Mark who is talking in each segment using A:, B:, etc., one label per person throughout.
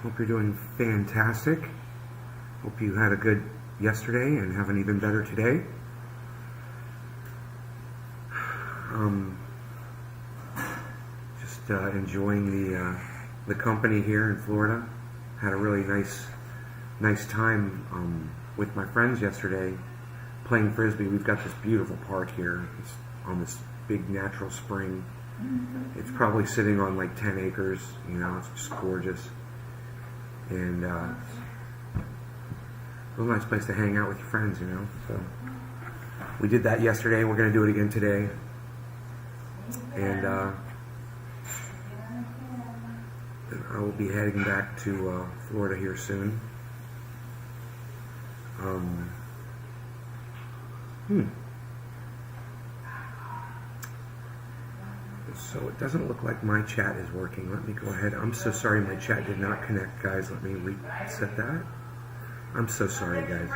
A: Hope you're doing fantastic. Hope you had a good yesterday and have an even better today. Just enjoying the company here in Florida. Had a really nice time with my friends yesterday playing frisbee. We've got this beautiful park here. It's on this big natural spring. It's probably sitting on like 10 acres. You know, it's just gorgeous. And it's a nice place to hang out with your friends, you know. So we did that yesterday. We're going to do it again today. And I will be heading back to Florida here soon. So it doesn't look like my chat is working. Let me go ahead. I'm so sorry my chat did not connect, guys. Let me reset that. I'm so sorry, guys.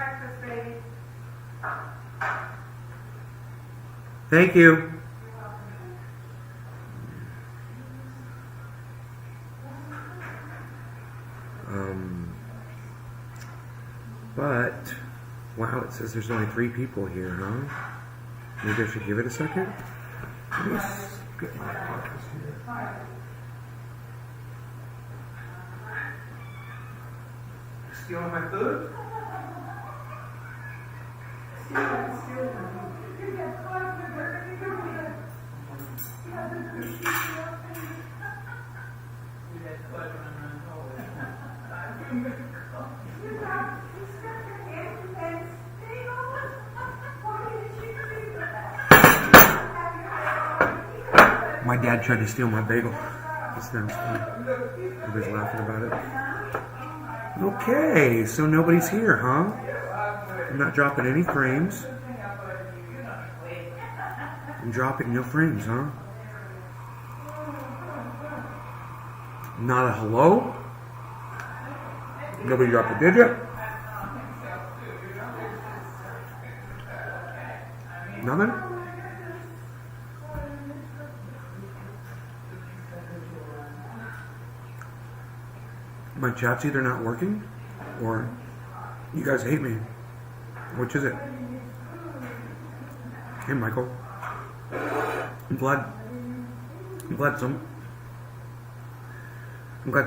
A: Thank you. But wow, it says there's only 3 people here, huh? Maybe I should give it a second. Let me get my pockets here. You stealing my food? My dad tried to steal my bagel. This sounds funny. Everybody's laughing about it. Okay, so nobody's here, huh? I'm not dropping any frames. I'm dropping no frames, huh? Not a hello? Nobody dropped a digit? Nothing? My chat's either not working or you guys hate me. Which is it? Hey, Michael. I'm glad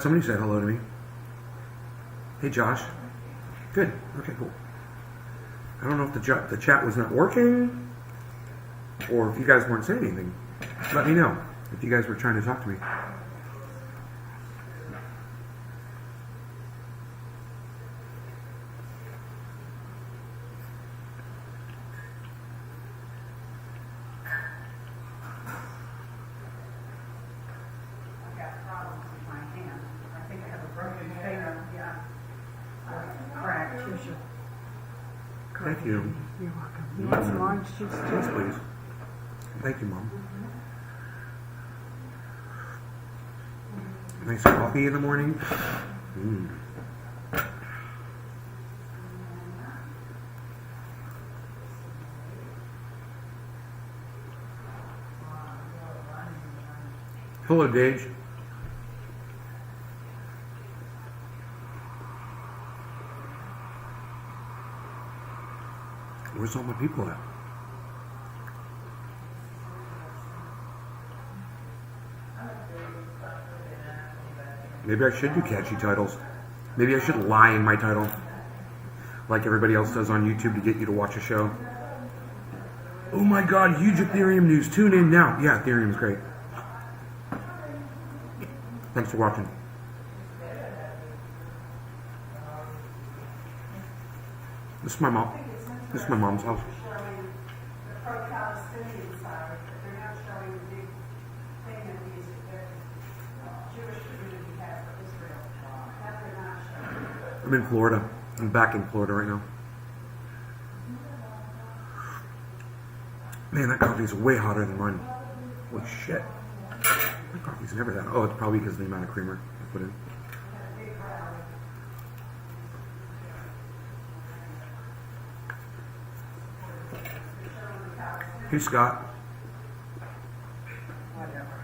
A: somebody said hello to me. Hey, Josh. Good. Okay, cool. I don't know if the chat was not working or if you guys weren't saying anything. Let me know if you guys were trying to talk to me. Thank you.
B: You're welcome. You want some orange juice too?
A: Yes, please. Thank you, Mom. Nice coffee in the morning. Hello, Dage. Where's all my people at? Maybe I should do catchy titles. Maybe I should lie in my title, like everybody else does on YouTube to get you to watch a show. Oh my God, huge Ethereum news. Tune in now. Yeah, Ethereum's great. Thanks for watching. This is my mom. This is my mom's house. I'm in Florida. I'm back in Florida right now. Man, that coffee is way hotter than mine. Holy shit. My coffee's never that. Oh, it's probably because of the amount of creamer I put in. Hey, Scott.
B: Whatever.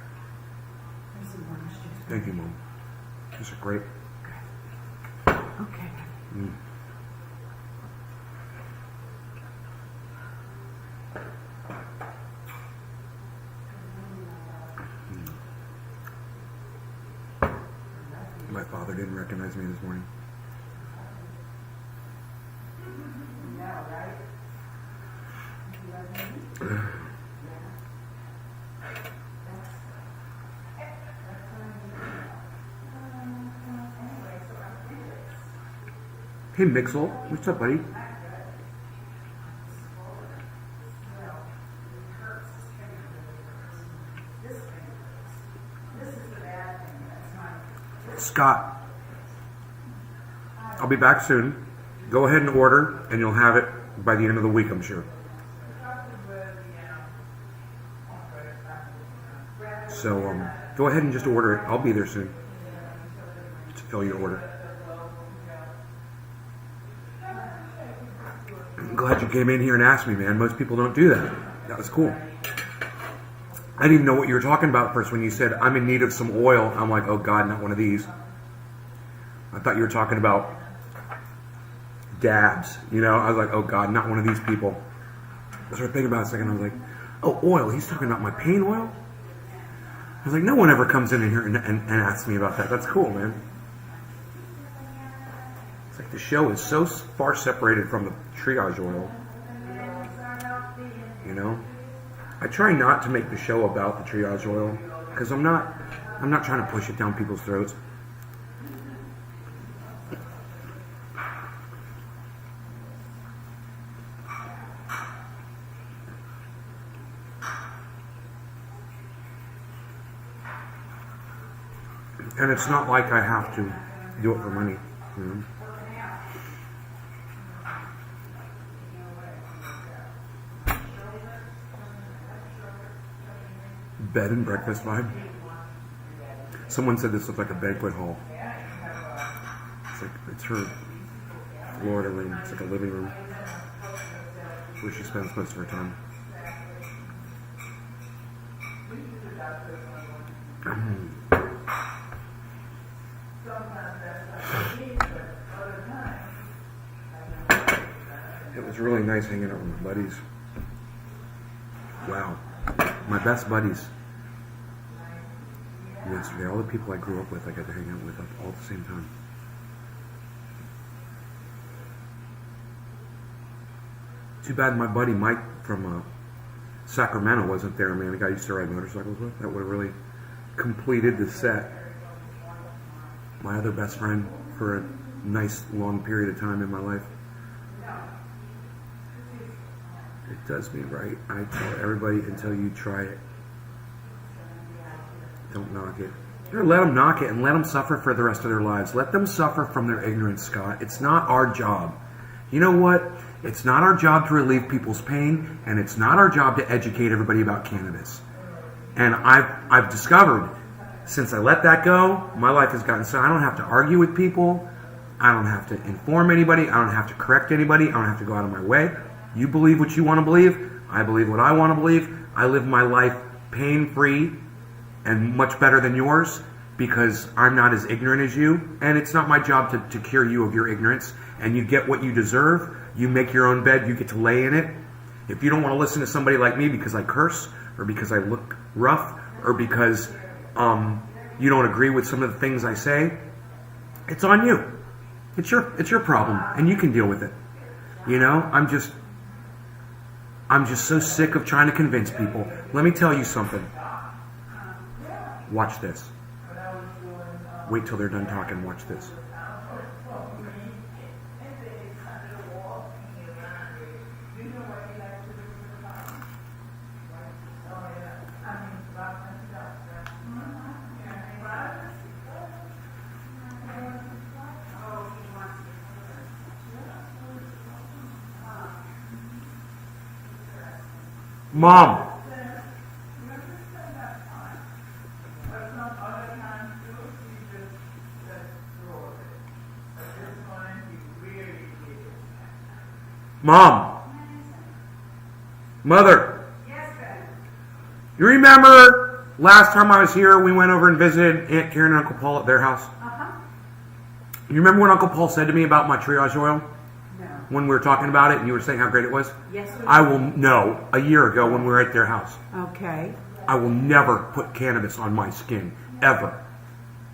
A: Thank you, Mom. These are great.
B: Okay.
A: Mm. My father didn't recognize me this morning. Hey Mixel, what's up, buddy? Scott, I'll be back soon. Go ahead and order, and you'll have it by the end of the week, I'm sure. So go ahead and just order it. I'll be there soon to fill your order. I'm glad you came in here and asked me, man. Most people don't do that. That was cool. I didn't even know what you were talking about at first when you said, I'm in need of some oil. I'm like, oh God, not one of these. I thought you were talking about dabs. You know, I was like, oh God, not one of these people. I started thinking about it a second. I was like, oh, oil. He's talking about my pain oil? I was like, no one ever comes in here and asks me about that. That's cool, man. It's like the show is so far separated from the triage oil. You know? I try not to make the show about the triage oil because I'm not trying to push it down people's throats. And it's not like I have to do it for money. You know? Bed and breakfast vibe. Someone said this looked like a banquet hall. It's her Florida room. It's like a living room where she spends most of her time. It was really nice hanging out with my buddies. Wow. My best buddies. Yesterday, all the people I grew up with, I got to hang out with all at the same time. Too bad my buddy Mike from Sacramento wasn't there, man. The guy I used to ride motorcycles with. That would have really completed the set. My other best friend for a nice long period of time in my life. It does me right. I tell everybody until you try it. Don't knock it. Let them knock it and let them suffer for the rest of their lives. Let them suffer from their ignorance, Scott. It's not our job. You know what? It's not our job to relieve people's pain, and it's not our job to educate everybody about cannabis. And I've discovered, since I let that go, my life has gotten so I don't have to argue with people. I don't have to inform anybody. I don't have to correct anybody. I don't have to go out of my way. You believe what you want to believe. I believe what I want to believe. I live my life pain-free and much better than yours because I'm not as ignorant as you. And it's not my job to cure you of your ignorance. And you get what you deserve. You make your own bed. You get to lay in it. If you don't want to listen to somebody like me because I curse or because I look rough or because you don't agree with some of the things I say, it's on you. It's your problem, and you can deal with it. You know, I'm just so sick of trying to convince people. Let me tell you something. Watch this. Wait till they're done talking. Watch this. Mom. Mom. Mother. You remember last time I was here, we went over and visited Aunt Karen and Uncle Paul at their house? You remember what Uncle Paul said to me about my triage oil?
B: No.
A: When we were talking about it and you were saying how great it was?
B: Yes.
A: I will know a year ago when we were at their house.
B: Okay.
A: I will never put cannabis on my skin. Ever.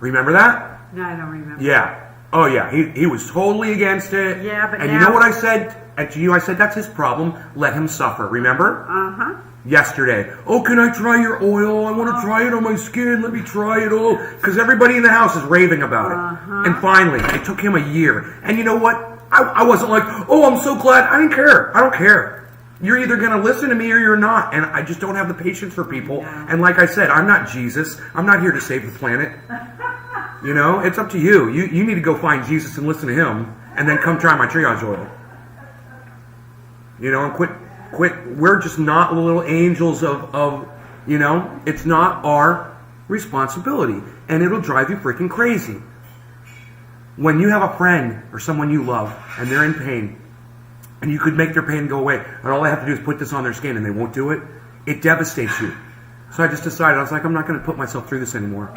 A: Remember that?
B: No, I don't remember.
A: Yeah. Oh, yeah. He was totally against it.
B: Yeah, but
A: and
B: now...
A: you know what I said to you? I said, that's his problem. Let him suffer. Remember?
B: Uh-huh.
A: Yesterday. Oh, can I try your oil? I want to try it on my skin. Let me try it. Oh, because everybody in the house is raving about it.
B: Uh-huh.
A: And finally, it took him a year. And you know what? I wasn't like, oh, I'm so glad. I didn't care. I don't care. You're either going to listen to me or you're not. And I just don't have the patience for people.
B: No.
A: And like I said, I'm not Jesus. I'm not here to save the planet. You know, it's up to you. You need to go find Jesus and listen to him, and then come try my triage oil. You know, and quit. We're just not little angels of, you know, it's not our responsibility, and it'll drive you freaking crazy. When you have a friend or someone you love, and they're in pain, and you could make their pain go away, and all they have to do is put this on their skin, and they won't do it, it devastates you. So I just decided, I was like, I'm not going to put myself through this anymore.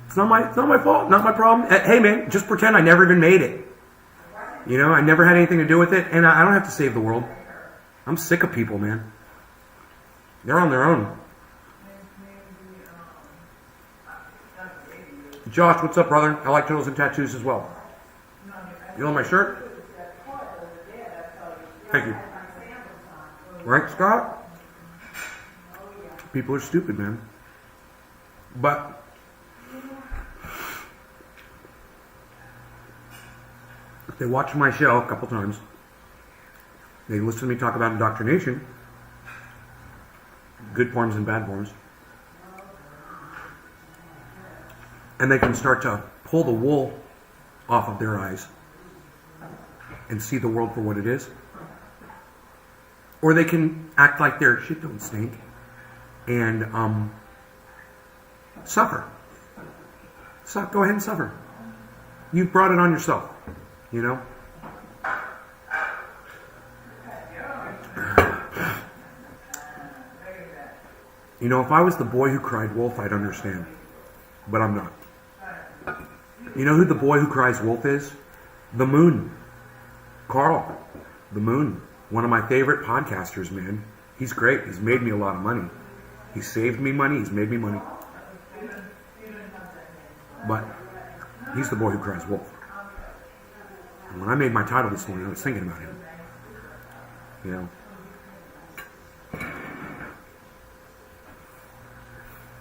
A: It's not my fault, not my problem. Hey man, just pretend I never even made it. You know, I never had anything to do with it, and I don't have to save the world. I'm sick of people, man. They're on their own. Josh, what's up, brother? I like turtles and tattoos as well. You on my shirt? Thank you. Right, Scott? People are stupid, man. But they watch my show a couple times. They listen to me talk about indoctrination, good forms and bad forms, and they can start to pull the wool off of their eyes and see the world for what it is. Or they can act like their shit don't stink and suffer. So go ahead and suffer. You brought it on yourself. You know? You know, if I was the boy who cried wolf, I'd understand. But I'm not. You know who the boy who cries wolf is? The Moon. Carl. The Moon. One of my favorite podcasters, man. He's great. He's made me a lot of money. He saved me money. He's made me money. But he's the boy who cries wolf. And when I made my title this morning, I was thinking about him. You know?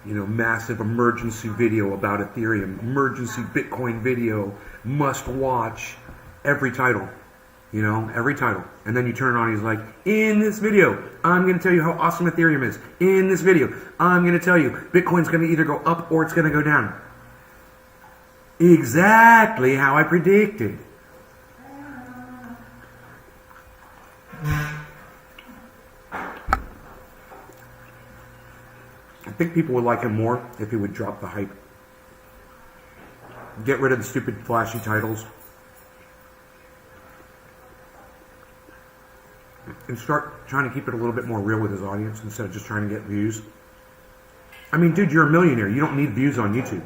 A: You know, massive emergency video about Ethereum, emergency Bitcoin video, must watch, every title. You know, every title. And then you turn it on, he's like, in this video, I'm going to tell you how awesome Ethereum is. In this video, I'm going to tell you Bitcoin's going to either go up or it's going to go down. Exactly how I predicted. I think people would like him more if he would drop the hype. Get rid of the stupid flashy titles. And start trying to keep it a little bit more real with his audience instead of just trying to get views. I mean, dude, you're a millionaire. You don't need views on YouTube.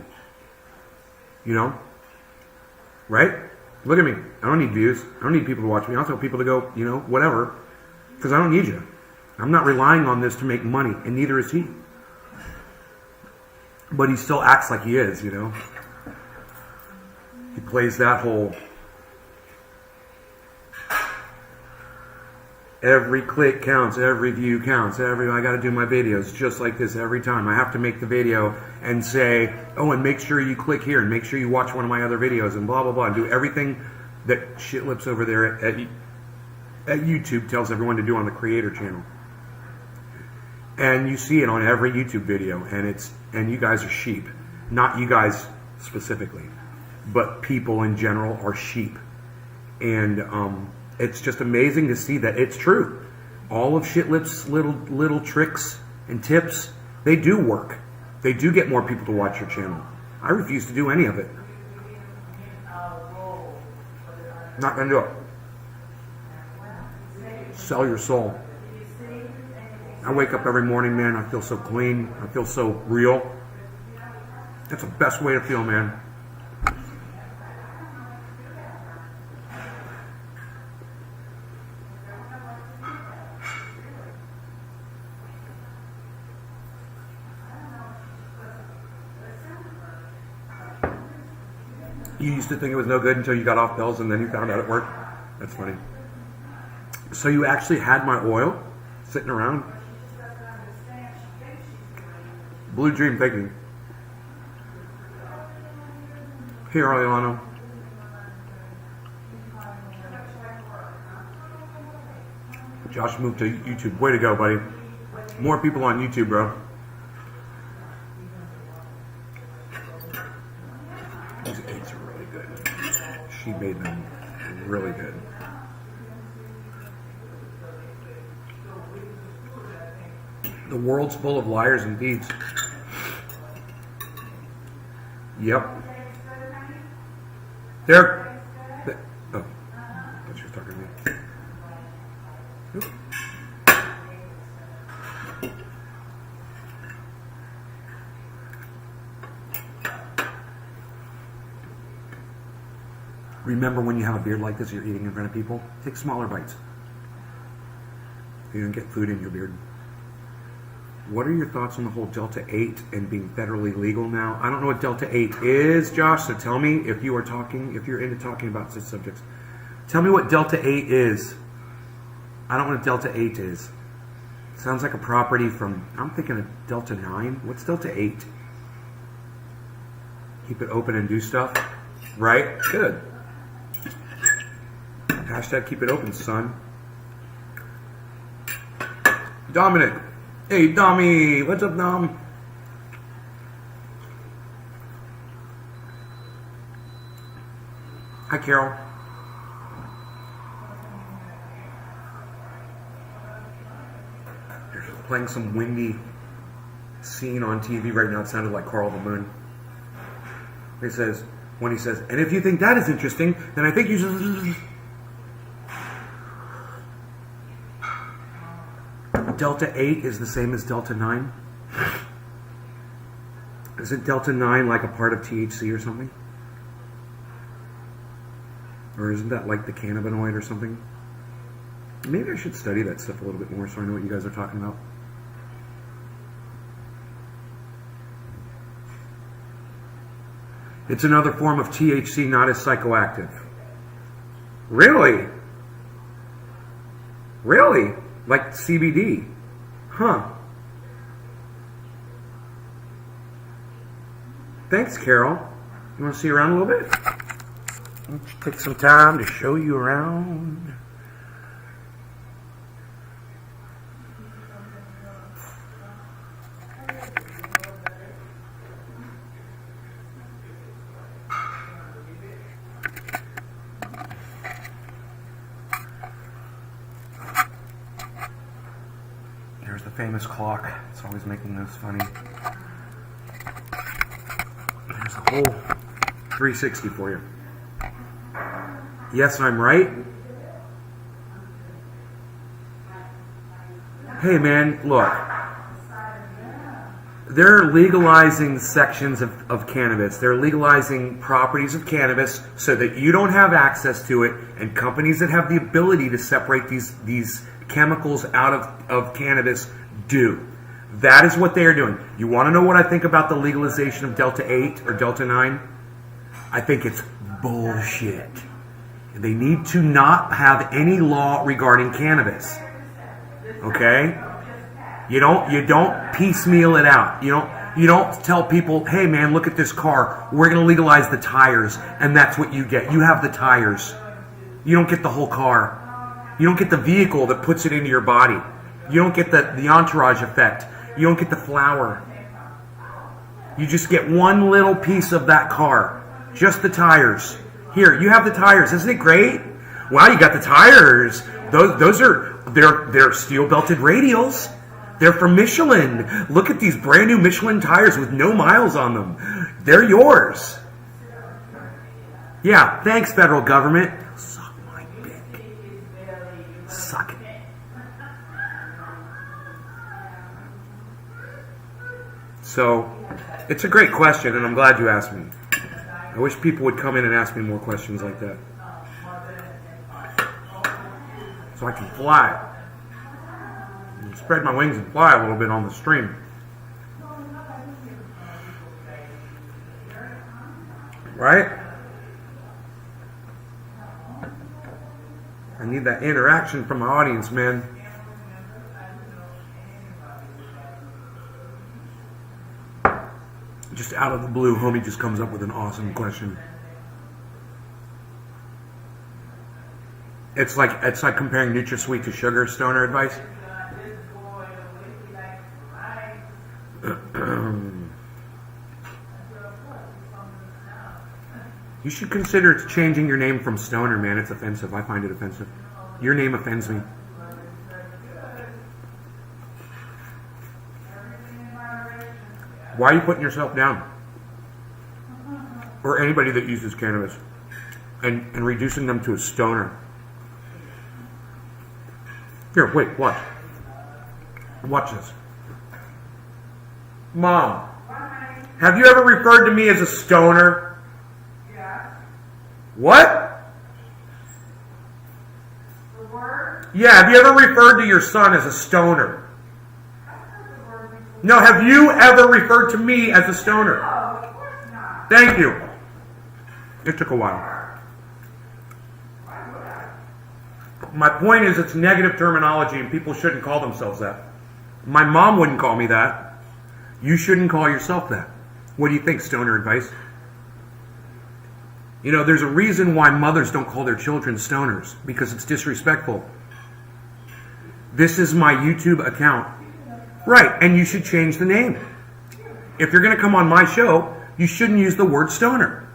A: You know? Right? Look at me. I don't need views. I don't need people to watch me. I'll tell people to go, you know, whatever. Because I don't need you. I'm not relying on this to make money, and neither is he. But he still acts like he is, you know? He plays that whole... Every click counts, every view counts, I got to do my videos just like this every time. I have to make the video and say, oh, and make sure you click here and make sure you watch one of my other videos and blah, blah, blah. And do everything that shit lips over there at YouTube tells everyone to do on the creator channel. And you see it on every YouTube video, and you guys are sheep. Not you guys specifically, but people in general are sheep. And, it's just amazing to see that it's true. All of Shitlip's little tricks and tips, they do work. They do get more people to watch your channel. I refuse to do any of it. Not gonna do it. Sell your soul. I wake up every morning, man, I feel so clean. I feel so real. That's the best way to feel, man. You used to think it was no good until you got off pills and then you found out it worked? That's funny. So you actually had my oil sitting around? Blue Dream thinking. Here, Aliano. Josh moved to YouTube. Way to go, buddy. More people on YouTube, bro. These eggs are really good. She made them really good. The world's full of liars and thieves. Yep. There. Oh, I thought she was talking to me. Oop. Remember, when you have a beard like this, you're eating in front of people, take smaller bites. You don't get food in your beard. What are your thoughts on the whole Delta 8 and being federally legal now? I don't know what Delta 8 is, Josh, so tell me if you're into talking about such subjects. Tell me what Delta 8 is. I don't know what Delta 8 is. Sounds like a property from, I'm thinking of Delta 9. What's Delta 8? Keep it open and do stuff? Right? Good. Hashtag keep it open, son. Dominic. Hey, Dommy. What's up, Dom? Hi, Carol. They're playing some windy scene on TV right now. It sounded like Carl the Moon. He says, when he says, and if you think that is interesting, then I think you should... Delta 8 is the same as Delta 9? Isn't Delta 9 like a part of THC or something? Or isn't that like the cannabinoid or something? Maybe I should study that stuff a little bit more so I know what you guys are talking about. It's another form of THC, not as psychoactive. Really? Really? Like CBD? Huh. Thanks, Carol. You want to see around a little bit? Let's take some time to show you around. There's the famous clock. It's always making those funny. There's a whole 360 for you. Yes, I'm right. Hey, man, look. They're legalizing sections of cannabis. They're legalizing properties of cannabis so that you don't have access to it, and companies that have the ability to separate these chemicals out of cannabis do. That is what they are doing. You want to know what I think about the legalization of Delta 8 or Delta 9? I think it's bullshit. They need to not have any law regarding cannabis. Okay? You don't piecemeal it out. You don't tell people, hey man, look at this car. We're going to legalize the tires, and that's what you get. You have the tires. You don't get the whole car. You don't get the vehicle that puts it into your body. You don't get the entourage effect. You don't get the flower. You just get one little piece of that car. Just the tires. Here, you have the tires. Isn't it great? Wow, you got the tires. They're steel belted radials. They're from Michelin. Look at these brand new Michelin tires with no miles on them. They're yours. Yeah, thanks, federal government. Suck my dick. Suck it. So, it's a great question, and I'm glad you asked me. I wish people would come in and ask me more questions like that. So I can fly. And spread my wings and fly a little bit on the stream. Right? I need that interaction from my audience, man. Just out of the blue, homie just comes up with an awesome question. It's like comparing NutraSweet to sugar. Stoner advice. You should consider changing your name from Stoner, man. It's offensive. I find it offensive. Your name offends me. Why are you putting yourself down? Or anybody that uses cannabis and reducing them to a stoner. Here, wait, watch. Watch this. Mom, have you ever referred to me as a stoner?
B: Yeah.
A: What?
B: The word?
A: Yeah, have you ever referred to your son as a stoner?
B: I've heard the word before.
A: No, have you ever referred to me as a stoner?
B: No, of course not.
A: Thank you. It took a while.
B: Why would I?
A: My point is it's negative terminology and people shouldn't call themselves that. My mom wouldn't call me that. You shouldn't call yourself that. What do you think, stoner advice? You know, there's a reason why mothers don't call their children stoners, because it's disrespectful. This is my YouTube account. Right, and you should change the name. If you're going to come on my show, you shouldn't use the word stoner.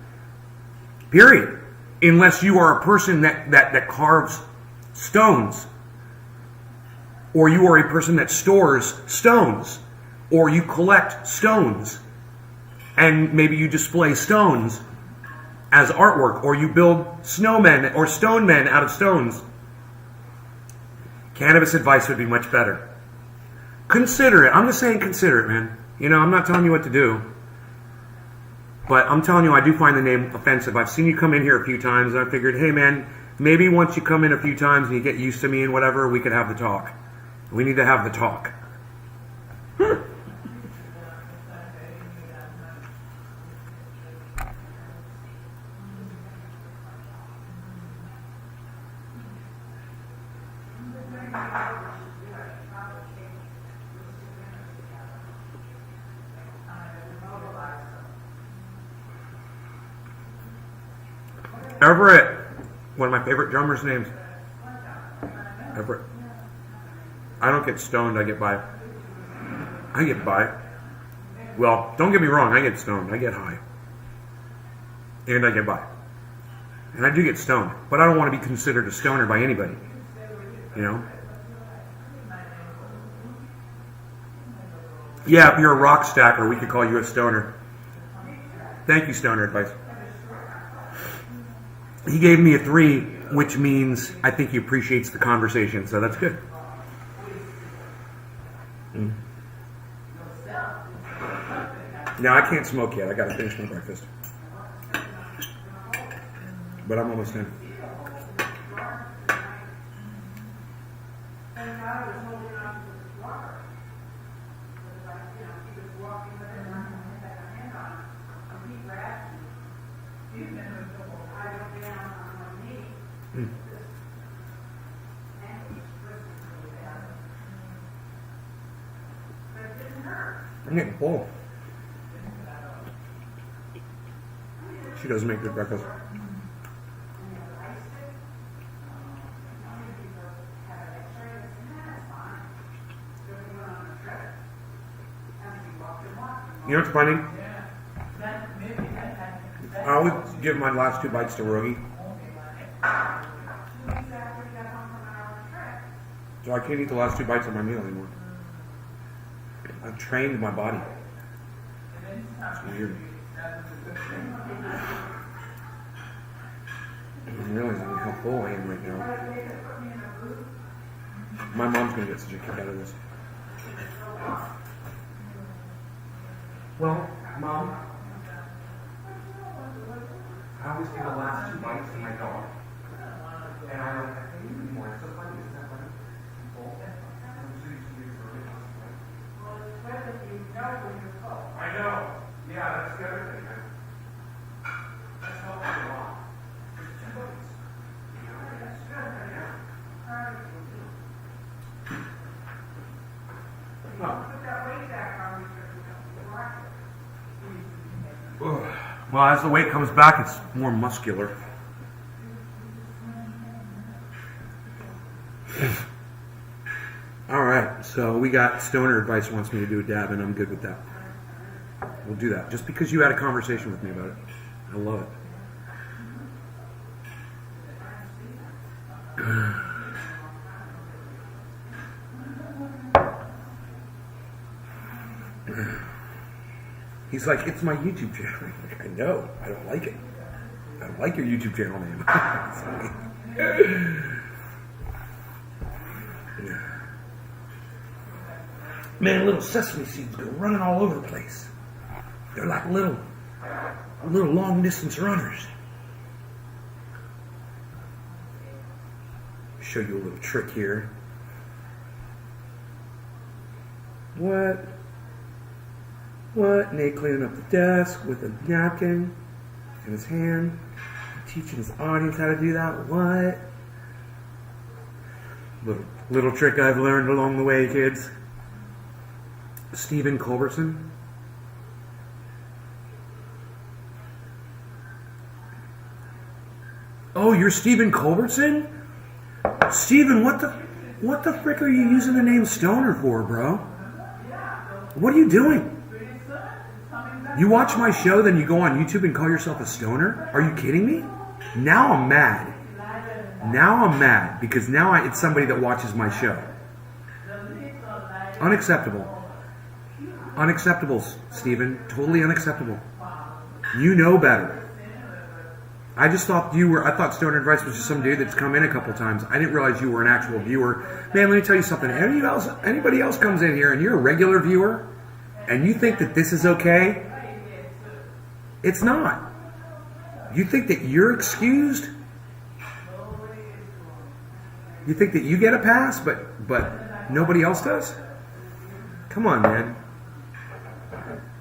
A: Period. Unless you are a person that carves stones. Or you are a person that stores stones. Or you collect stones. And maybe you display stones as artwork. Or you build snowmen or stone men out of stones. Cannabis advice would be much better. Consider it. I'm just saying consider it, man. You know, I'm not telling you what to do. But I'm telling you, I do find the name offensive. I've seen you come in here a few times, and I figured, hey, man, maybe once you come in a few times and you get used to me and whatever, we could have the talk. We need to have the talk. Everett, one of my favorite drummers' names. Everett. I don't get stoned, I get by. I get by. Well, don't get me wrong, I get stoned. I get high. And I get by. And I do get stoned. But I don't want to be considered a stoner by anybody. You know? Yeah, if you're a rock stacker, we could call you a stoner. Thank you, stoner advice. He gave me a 3, which means I think he appreciates the conversation, so that's good. Now, I can't smoke yet. I got to finish my breakfast. But I'm almost done. I'm getting full. She does make good breakfast. You know what's funny? I always give my last 2 bites to Rogi. So I can't eat the last 2 bites of my meal anymore. I've trained my body. It's weird. I'm realizing how full I am right now. My mom's going to get such a kick out of this. Well, Mom, I always give the last 2 bites to my dog. And I don't have to eat anymore. It's so funny. Isn't that funny? I'm full. I know. Yeah, that's the other thing, man. That's helping a lot. There's 2 bites. You know, that's good. Yeah. Well, as the weight comes back, it's more muscular. All right, so we got Stoner Advice wants me to do a dab, and I'm good with that. We'll do that just because you had a conversation with me about it. I love it. He's like, it's my YouTube channel. I'm like, I know. I don't like it. I don't like your YouTube channel name. Man, little sesame seeds go running all over the place. They're like little long distance runners. Show you a little trick here. What? Nate cleaning up the desk with a napkin in his hand, teaching his audience how to do that. What? Little trick I've learned along the way, kids. Stephen Culbertson. Oh, you're Stephen Culbertson? Stephen, what the frick are you using the name Stoner for, bro? What are you doing? You watch my show, then you go on YouTube and call yourself a stoner? Are you kidding me? Now I'm mad. Now I'm mad because now it's somebody that watches my show. Unacceptable. Unacceptable, Stephen. Totally unacceptable. You know better. I just thought I thought Stoner Advice was just some dude that's come in a couple times. I didn't realize you were an actual viewer. Man, let me tell you something. Anybody else comes in here and you're a regular viewer and you think that this is okay, it's not. You think that you're excused? You think that you get a pass, but nobody else does? Come on, man.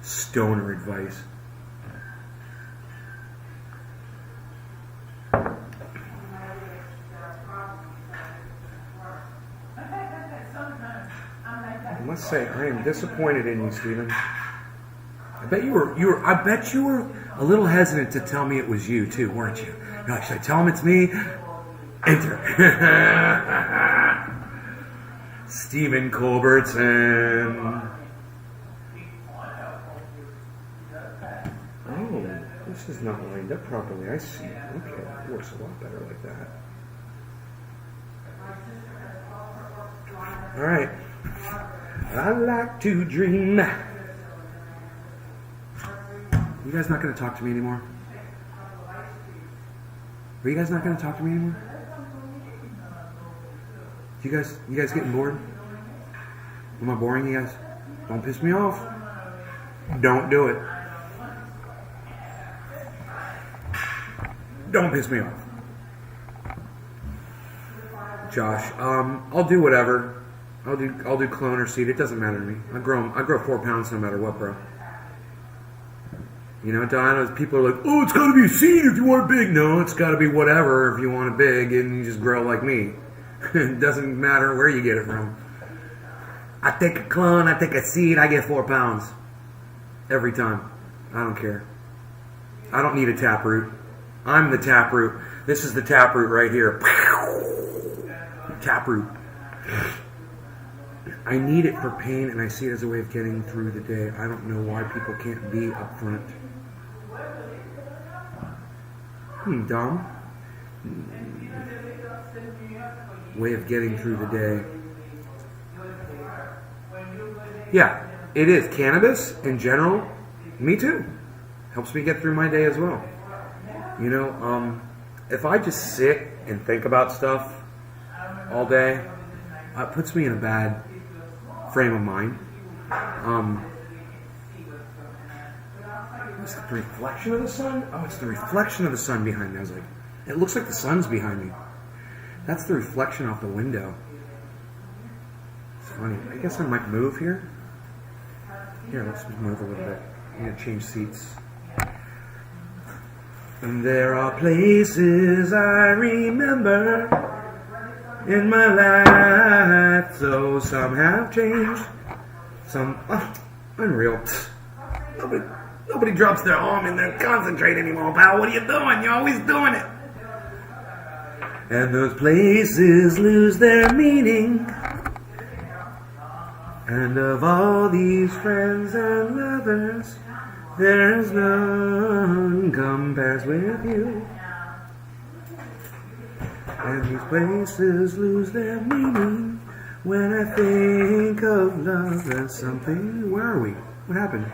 A: Stoner Advice. I must say, I am disappointed in you, Stephen. I bet you were a little hesitant to tell me it was you too, weren't you? You're like, should I tell him it's me? Enter. Stephen Culbertson. Oh, this is not lined up properly. I see. Okay, it works a lot better like that. All right. I like to dream. You guys not going to talk to me anymore? Are you guys not going to talk to me anymore? You guys getting bored? Am I boring you guys? Don't piss me off. Don't do it. Don't piss me off. Josh, I'll do whatever. I'll do clone or seed. It doesn't matter to me. I grow 4 pounds no matter what, bro. You know, Diana, people are like, oh, it's got to be a seed if you want it big. No, it's got to be whatever if you want it big and you just grow like me. It doesn't matter where you get it from. I take a clone, I take a seed, I get 4 pounds. Every time. I don't care. I don't need a taproot. I'm the taproot. This is the taproot right here. Taproot. I need it for pain, and I see it as a way of getting through the day. I don't know why people can't be upfront. Dumb. Way of getting through the day. Yeah, it is. Cannabis, in general, me too. Helps me get through my day as well. You know, if I just sit and think about stuff all day, it puts me in a bad frame of mind. Is it the reflection of the sun? Oh, it's the reflection of the sun behind me. I was like, it looks like the sun's behind me. That's the reflection off the window. It's funny. I guess I might move here. Here, let's move a little bit. I'm going to change seats. And there are places I remember in my life, though some have changed. Some unreal. Nobody drops their arm and they concentrate anymore, pal. What are you doing? You're always doing it. And those places lose their meaning. And of all these friends and lovers, there's none compares with you. And these places lose their meaning when I think of love as something. Where are we? What happened?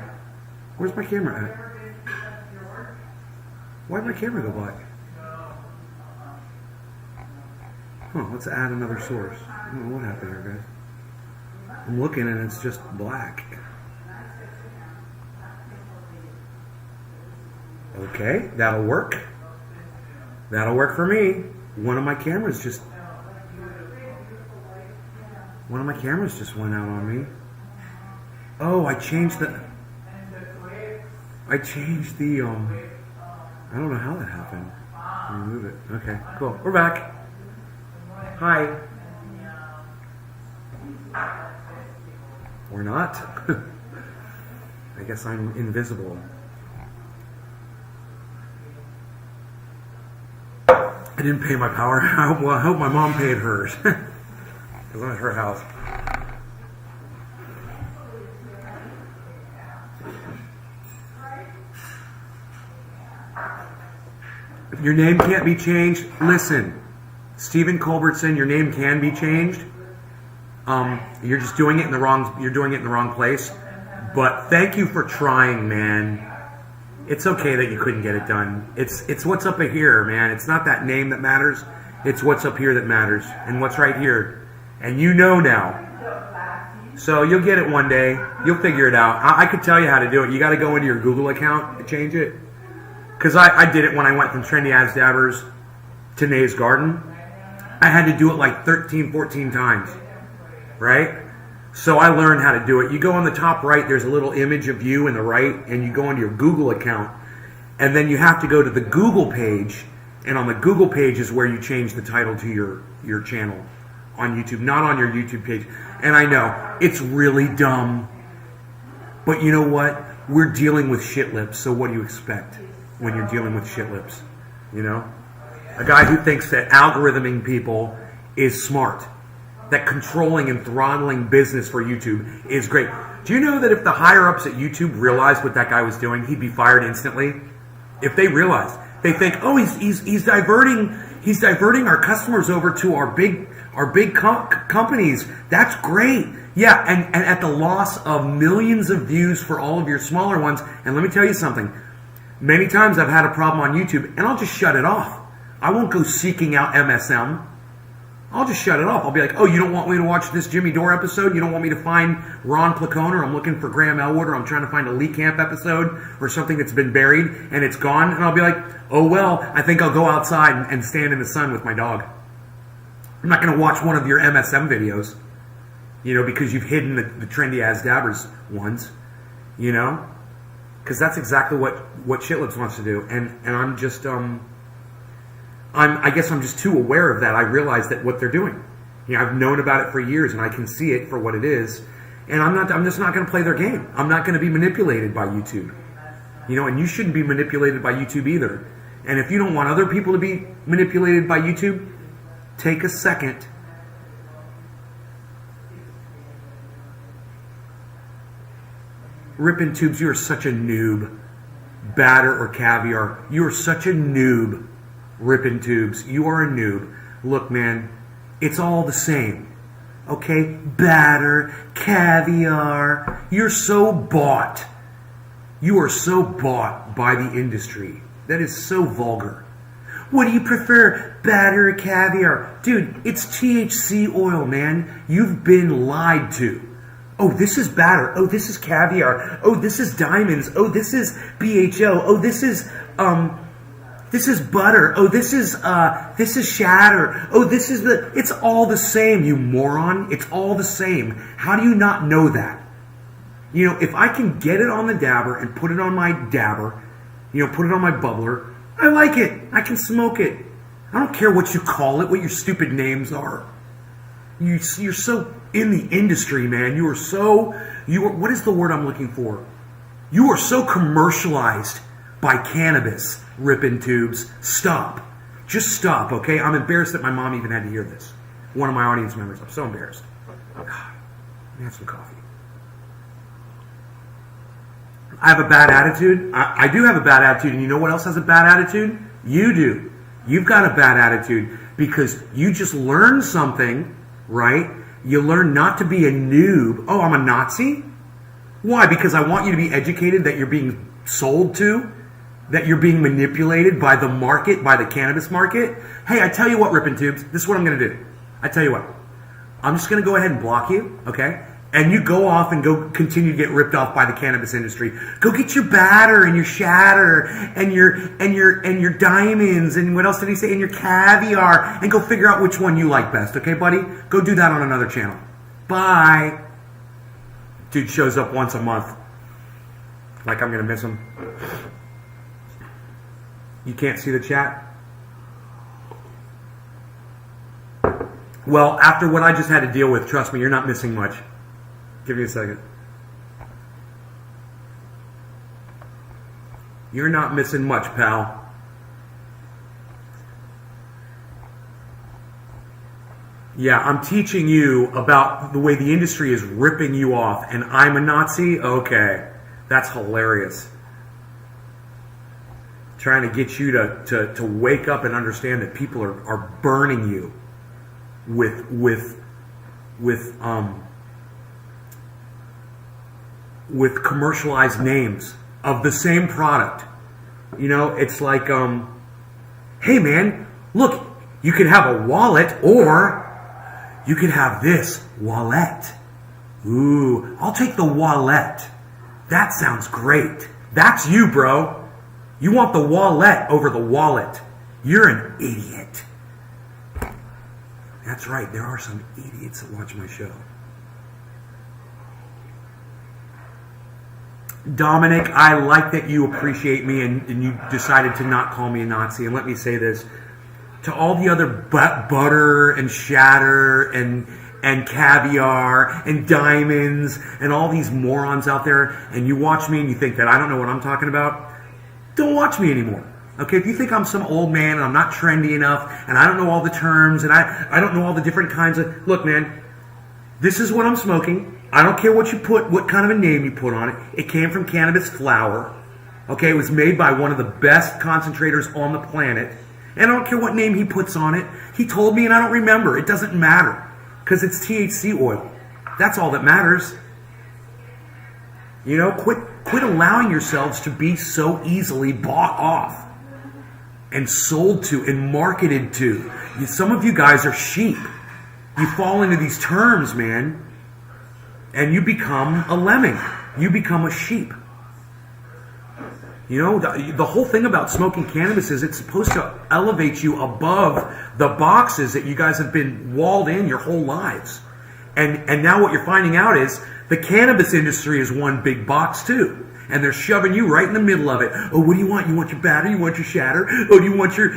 A: Where's my camera at? Why'd my camera go black? Let's add another source. I don't know what happened here, guys. I'm looking and it's just black. Okay, that'll work. That'll work for me. One of my cameras just went out on me. Oh, I changed the I don't know how that happened. Remove it. Okay, cool. We're back. Hi. Or not. I guess I'm invisible. I didn't pay my power. I hope my mom paid hers. Because I'm at her house. If your name can't be changed, listen. Stephen Culbertson, your name can be changed. You're just doing it in the wrong place. But thank you for trying, man. It's okay that you couldn't get it done. It's what's up here, man. It's not that name that matters. It's what's up here that matters. And what's right here. And you know now. So you'll get it one day. You'll figure it out. I could tell you how to do it. You got to go into your Google account to change it. Because I did it when I went from Trendy As Dabbers to Nay's Garden. I had to do it like 13, 14 times. Right? So I learned how to do it. You go on the top right, there's a little image of you in the right, and you go into your Google account, and then you have to go to the Google page, and on the Google page is where you change the title to your channel on YouTube, not on your YouTube page. And I know, it's really dumb, but you know what? We're dealing with shit lips, so what do you expect when you're dealing with shit lips? You know? A guy who thinks that algorithming people is smart. That controlling and throttling business for YouTube is great. Do you know that if the higher-ups at YouTube realized what that guy was doing, he'd be fired instantly? If they realized, they think, oh, he's diverting our customers over to our big companies. That's great. Yeah, and at the loss of millions of views for all of your smaller ones. And let me tell you something. Many times I've had a problem on YouTube, and I'll just shut it off. I won't go seeking out MSM. I'll just shut it off. I'll be like, oh, you don't want me to watch this Jimmy Dore episode? You don't want me to find Ron Placone, or I'm looking for Graham Elwood, or I'm trying to find a Lee Camp episode or something that's been buried and it's gone? And I'll be like, oh, well, I think I'll go outside and stand in the sun with my dog. I'm not going to watch one of your MSM videos, you know, because you've hidden the Trendy As Dabbers ones, you know? Because that's exactly what Shitlips wants to do. And I'm just... I guess I'm just too aware of that. I realize that what they're doing. You know, I've known about it for years, and I can see it for what it is. And I'm just not going to play their game. I'm not going to be manipulated by YouTube. You know, and you shouldn't be manipulated by YouTube either. And if you don't want other people to be manipulated by YouTube, take a second. Rippin' Tubes, you are such a noob. Batter or Caviar, you are such a noob. Rippin' Tubes, you are a noob. Look, man, it's all the same. Okay? Batter, Caviar. You're so bought. You are so bought by the industry. That is so vulgar. What do you prefer, batter or caviar? Dude, it's THC oil, man. You've been lied to. Oh, this is batter. Oh, this is caviar. Oh, this is diamonds. Oh, this is BHO. Oh, this is butter. Oh, this is shatter. Oh, this is it's all the same, you moron. It's all the same. How do you not know that? You know, if I can get it on the dabber and put it on my dabber, you know, put it on my bubbler, I like it. I can smoke it. I don't care what you call it, what your stupid names are. You're so in the industry, man. What is the word I'm looking for?
C: You are so commercialized by cannabis, ripping tubes. Stop. Just stop, okay? I'm embarrassed that my mom even had to hear this. One of my audience members. I'm so embarrassed. Let me have some coffee. I have a bad attitude. I do have a bad attitude. And you know what else has a bad attitude? You do. You've got a bad attitude because you just learned something, right? You learn not to be a noob. Oh, I'm a Nazi? Why? Because I want you to be educated that you're being sold to, that you're being manipulated by the market, by the cannabis market. Hey, I tell you what, Rippin' Tubes, this is what I'm going to do. I tell you what. I'm just going to go ahead and block you, okay? And you go off and go continue to get ripped off by the cannabis industry. Go get your batter and your shatter and your diamonds and what else did he say? And your caviar, and go figure out which one you like best, okay, buddy? Go do that on another channel. Bye. Dude shows up once a month. Like I'm gonna miss him. You can't see the chat? Well, after what I just had to deal with, trust me, you're not missing much. Give me a second. You're not missing much, pal. Yeah, I'm teaching you about the way the industry is ripping you off, and I'm a Nazi? Okay, that's hilarious. Trying to get you to wake up and understand that people are burning you with commercialized names of the same product. You know, it's like, hey man, look, you could have a wallet or you could have this wallet. Ooh, I'll take the wallet. That sounds great. That's you, bro. You want the wallet over the wallet. You're an idiot. That's right, there are some idiots that watch my show. Dominic, I like that you appreciate me and you decided to not call me a Nazi. And let me say this. To all the other butter and shatter and caviar and diamonds and all these morons out there, and you watch me and you think that I don't know what I'm talking about, don't watch me anymore. Okay, if you think I'm some old man and I'm not trendy enough and I don't know all the terms and I don't know all the different kinds of... Look, man, this is what I'm smoking. I don't care what you put, what kind of a name you put on it. It came from cannabis flower. Okay, it was made by one of the best concentrators on the planet. And I don't care what name he puts on it. He told me and I don't remember. It doesn't matter. Because it's THC oil. That's all that matters. You know, quit allowing yourselves to be so easily bought off and sold to and marketed to. Some of you guys are sheep. You fall into these terms, man, and you become a lemming. You become a sheep. You know, the whole thing about smoking cannabis is it's supposed to elevate you above the boxes that you guys have been walled in your whole lives. And now what you're finding out is the cannabis industry is one big box too. And they're shoving you right in the middle of it. Oh, what do you want? You want your batter? You want your shatter? Oh, do you want your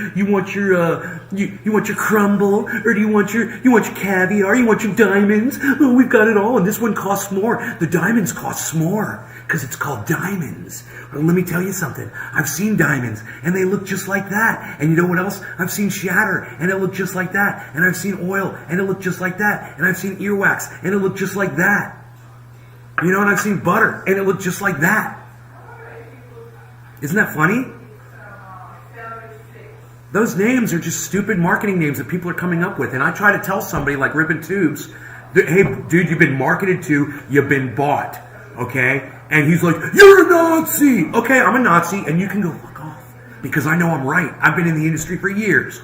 C: crumble? Or do you want your caviar? You want your diamonds? Oh, we've got it all, and this one costs more. The diamonds costs more because it's called diamonds. Well, let me tell you something. I've seen diamonds, and they look just like that. And you know what else? I've seen shatter, and it looked just like that. And I've seen oil, and it looked just like that. And I've seen earwax, and it looked just like that. You know, and I've seen butter, and it looked just like that. Isn't that funny? Those names are just stupid marketing names that people are coming up with. And I try to tell somebody like Rippin' Tubes, hey, dude, you've been marketed to, you've been bought, okay? And he's like, you're a Nazi! Okay, I'm a Nazi, and you can go fuck off. Because I know I'm right. I've been in the industry for years.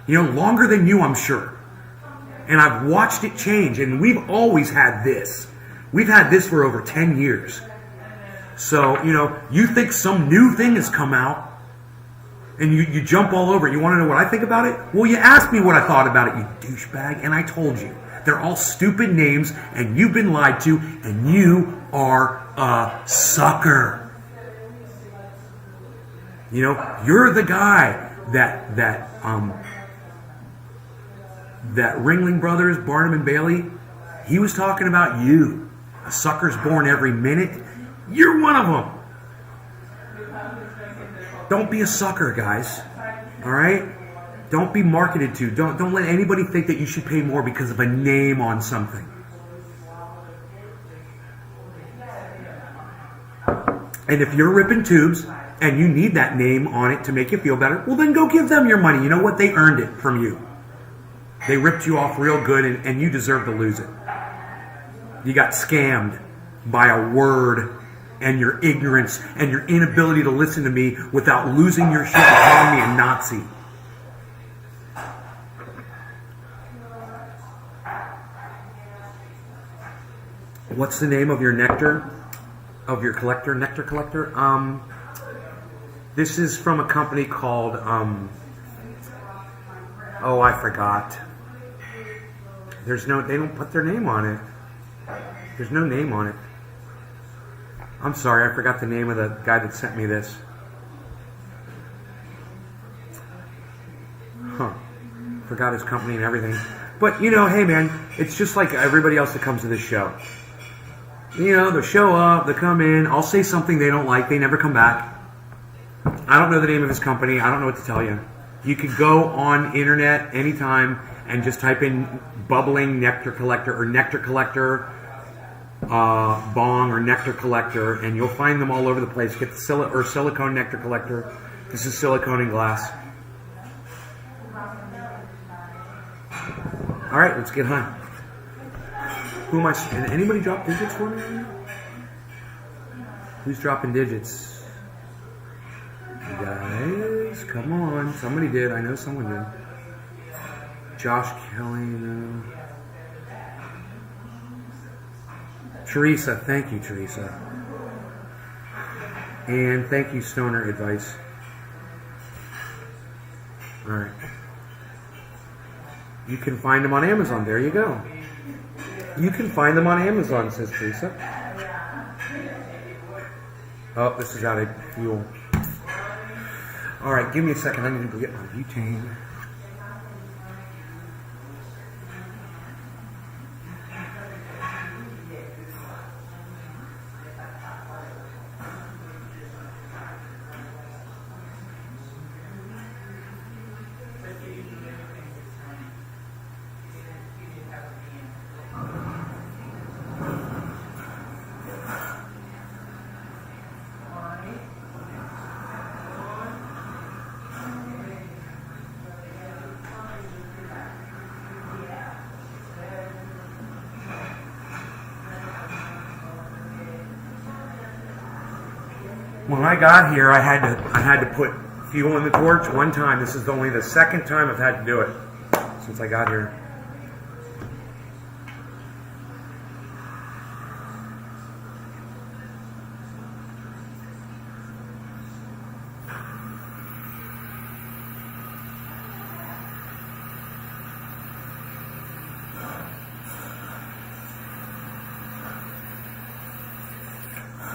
C: You know, longer than you, I'm sure. And I've watched it change, and we've always had this. We've had this for over 10 years. So, you know, you think some new thing has come out and you jump all over it. You want to know what I think about it? Well, you asked me what I thought about it, you douchebag, and I told you. They're all stupid names and you've been lied to and you are a sucker. You know, you're the guy that Ringling Brothers, Barnum and Bailey, he was talking about you. A sucker's born every minute. You're one of them. Don't be a sucker, guys. All right? Don't be marketed to. Don't let anybody think that you should pay more because of a name on something. And if you're ripping tubes and you need that name on it to make you feel better, well, then go give them your money. You know what? They earned it from you. They ripped you off real good, and you deserve to lose it. You got scammed by a word and your ignorance and your inability to listen to me without losing your shit and calling me a Nazi. What's the name of your nectar? Of your collector? Nectar collector? This is from a company called, oh, I forgot. They don't put their name on it. There's no name on it. I'm sorry, I forgot the name of the guy that sent me this. Forgot his company and everything. But, you know, hey man, it's just like everybody else that comes to this show. You know, they'll show up, they'll come in, I'll say something they don't like, they never come back. I don't know the name of his company, I don't know what to tell you. You could go on internet anytime and just type in bubbling nectar collector or nectar collector, bong or nectar collector, and you'll find them all over the place. Get the silicone nectar collector. This is silicone in glass. All right, let's get high. Who am I? Did anybody drop digits for me? Who's dropping digits? You guys, come on. Somebody did. I know someone did. Josh Kelly, no. Teresa, thank you, Teresa. And thank you, Stoner Advice. All right. You can find them on Amazon. There you go. You can find them on Amazon, says Teresa. Oh, this is out of fuel. All right, give me a second. I need to go get my butane. When I got here, I had to put fuel in the torch one time. This is only the second time I've had to do it since I got here.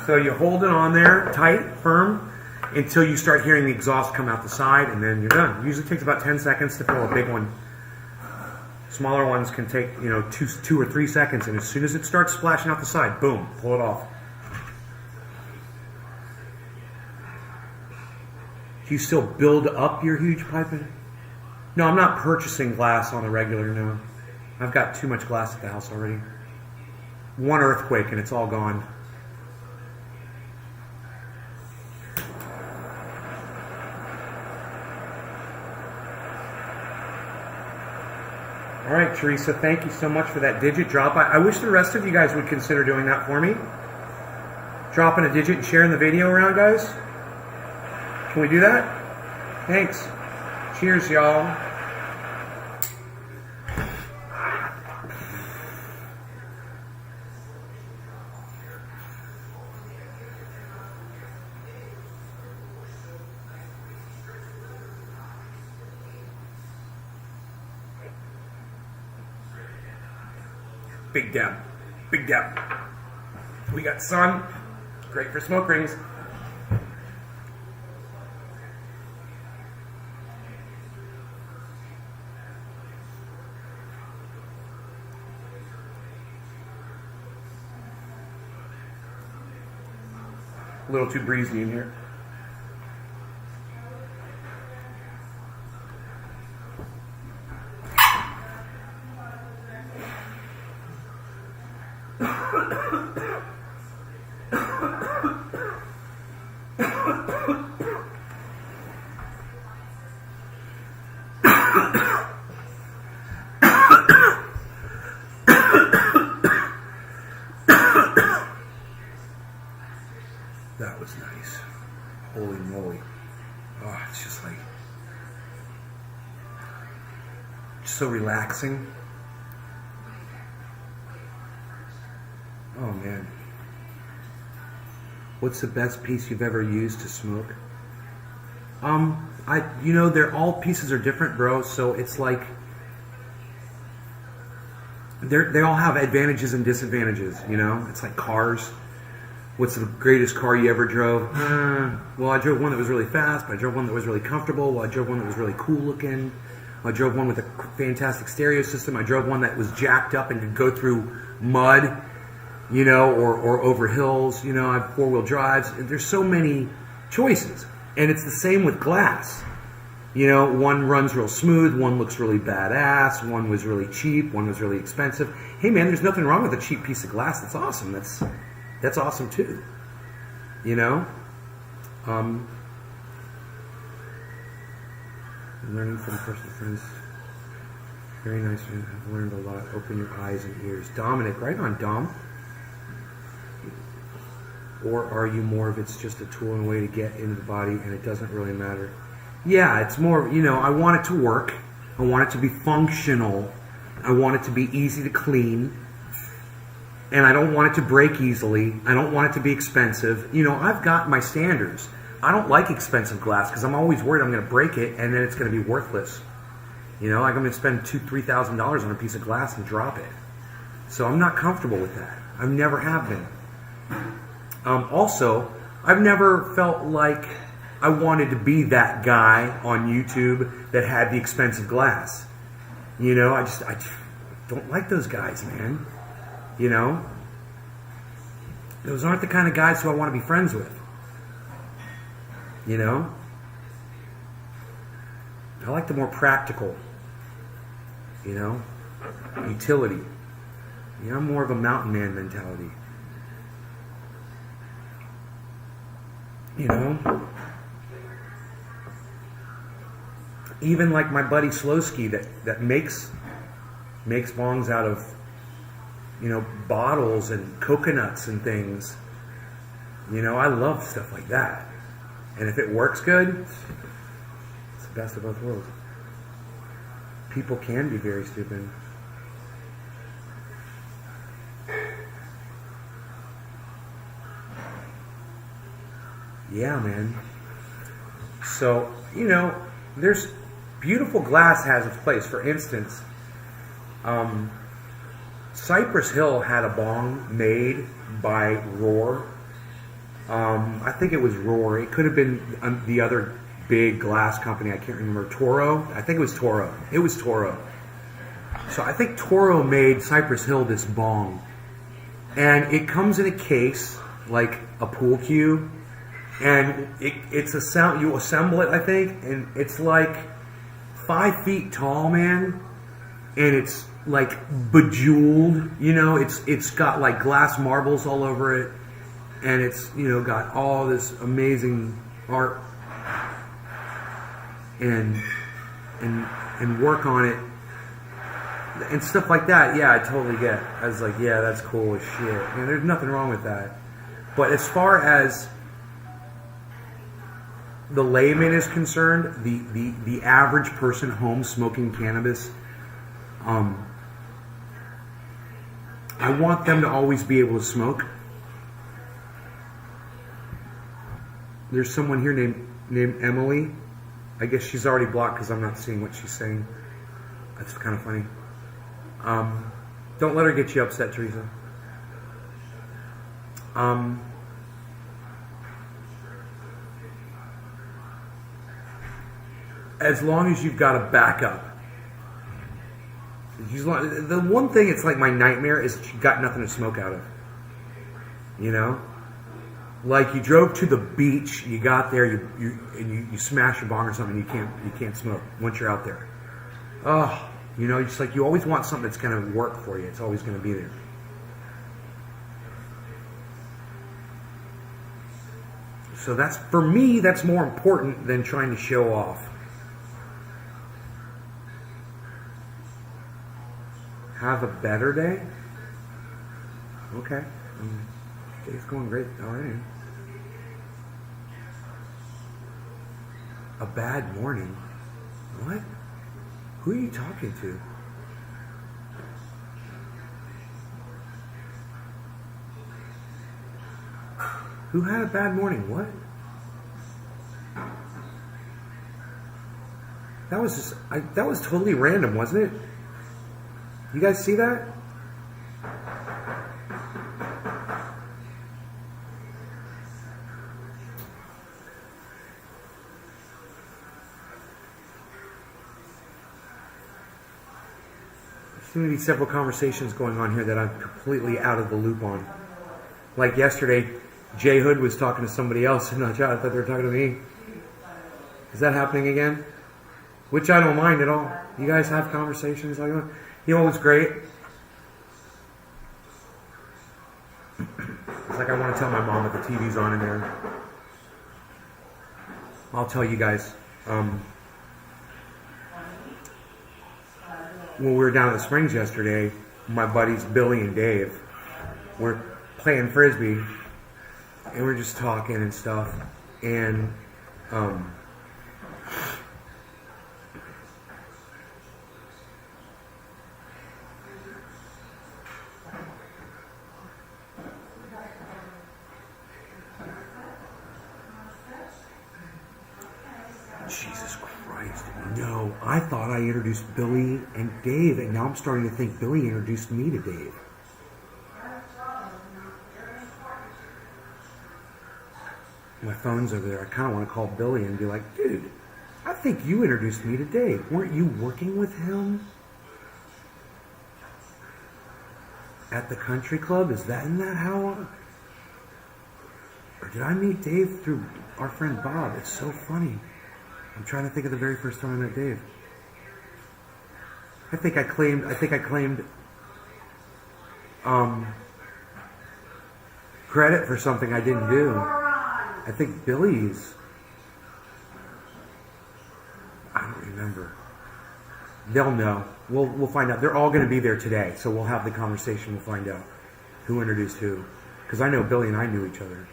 C: So you hold it on there tight, firm, until you start hearing the exhaust come out the side, and then you're done. Usually takes about 10 seconds to fill a big one. Smaller ones can take, you know, two or 3 seconds, and as soon as it starts splashing out the side, boom, pull it off. Do you still build up your huge piping? No, I'm not purchasing glass on a regular, no. I've got too much glass at the house already. One earthquake and it's all gone. All right, Teresa, thank you so much for that digit drop. I wish the rest of you guys would consider doing that for me. Dropping a digit and sharing the video around, guys. Can we do that? Thanks. Cheers, y'all. Big Deb. Big Deb. We got sun. Great for smoke rings. little too breezy in here. That was nice. Holy moly. Oh, it's just like so relaxing. Oh man. What's the best piece you've ever used to smoke? They're all pieces are different, bro, so it's like they all have advantages and disadvantages, you know? It's like cars. What's the greatest car you ever drove? Well, I drove one that was really fast, but I drove one that was really comfortable. Well, I drove one that was really cool looking. I drove one with a fantastic stereo system. I drove one that was jacked up and could go through mud, you know, or over hills. You know, I have four-wheel drives. There's so many choices. And it's the same with glass. You know, one runs real smooth, one looks really badass, one was really cheap, one was really expensive. Hey man, there's nothing wrong with a cheap piece of glass. That's awesome. That's awesome too. You know? Learning from personal friends. Very nice. I've learned a lot. Open your eyes and ears. Dominic, right on, Dom. Or are you more of it's just a tool and a way to get into the body and it doesn't really matter? Yeah, it's more, you know, I want it to work. I want it to be functional. I want it to be easy to clean. And I don't want it to break easily. I don't want it to be expensive. You know, I've got my standards. I don't like expensive glass because I'm always worried I'm going to break it and then it's going to be worthless. You know, like I'm going to spend $2,000-$3,000 on a piece of glass and drop it. So I'm not comfortable with that. I never have been. Also, I've never felt like I wanted to be that guy on YouTube that had the expensive glass. You know, I don't like those guys, man. You know? Those aren't the kind of guys who I want to be friends with. You know? I like the more practical, you know, utility. You know, I'm more of a mountain man mentality. You know? Even like my buddy Slowski that makes bongs out of, you know, bottles and coconuts and things. You know, I love stuff like that. And if it works good, it's the best of both worlds. People can be very stupid. Yeah, man. So, you know, there's beautiful glass has its place. For instance, Cypress Hill had a bong made by Roar. I think it was Roar. It could have been the other big glass company. I can't remember. Toro? I think it was Toro. It was Toro. So I think Toro made Cypress Hill this bong. And it comes in a case, like a pool cue. And it's a sound, you assemble it, I think, and it's like 5 feet tall, man. And it's like bejeweled, you know, it's got like glass marbles all over it. And it's, you know, got all this amazing art and work on it and stuff like that. Yeah, I totally get. I was like, yeah, that's cool as shit. And there's nothing wrong with that. But as far as the layman is concerned, the average person home smoking cannabis, I want them to always be able to smoke. There's someone here named Emily. I guess she's already blocked because I'm not seeing what she's saying. That's kind of funny. Don't let her get you upset, Teresa. As long as you've got a backup. The one thing, it's like my nightmare, is that you've got nothing to smoke out of. You know? Like you drove to the beach, you got there, you smash a bong or something, you can't smoke once you're out there. Oh, it's like you always want something that's going to work for you. It's always going to be there. So for me, that's more important than trying to show off. Have a better day? Okay. Day's going great already. A bad morning? What? Who are you talking to? Who had a bad morning? What? That was totally random, wasn't it? You guys see that? There's going to be several conversations going on here that I'm completely out of the loop on. Like yesterday, Jay Hood was talking to somebody else, and I thought they were talking to me. Is that happening again? Which I don't mind at all. You guys have conversations like that? You know what's great? It's like I want to tell my mom that the TV's on in there. I'll tell you guys. When we were down at the Springs yesterday, my buddies Billy and Dave were playing Frisbee, and we're just talking and stuff. And Jesus Christ, no. I thought I introduced Billy and Dave, and now I'm starting to think Billy introduced me to Dave. My phone's over there. I kind of want to call Billy and be like, dude, I think you introduced me to Dave. Weren't you working with him at the country club? Isn't that how? Or did I meet Dave through our friend Bob? It's so funny. I'm trying to think of the very first time I met Dave. I think I claimed credit for something I didn't do. I think Billy's. I don't remember. They'll know. We'll find out. They're all going to be there today, so we'll have the conversation. We'll find out who introduced who. Because I know Billy and I knew each other.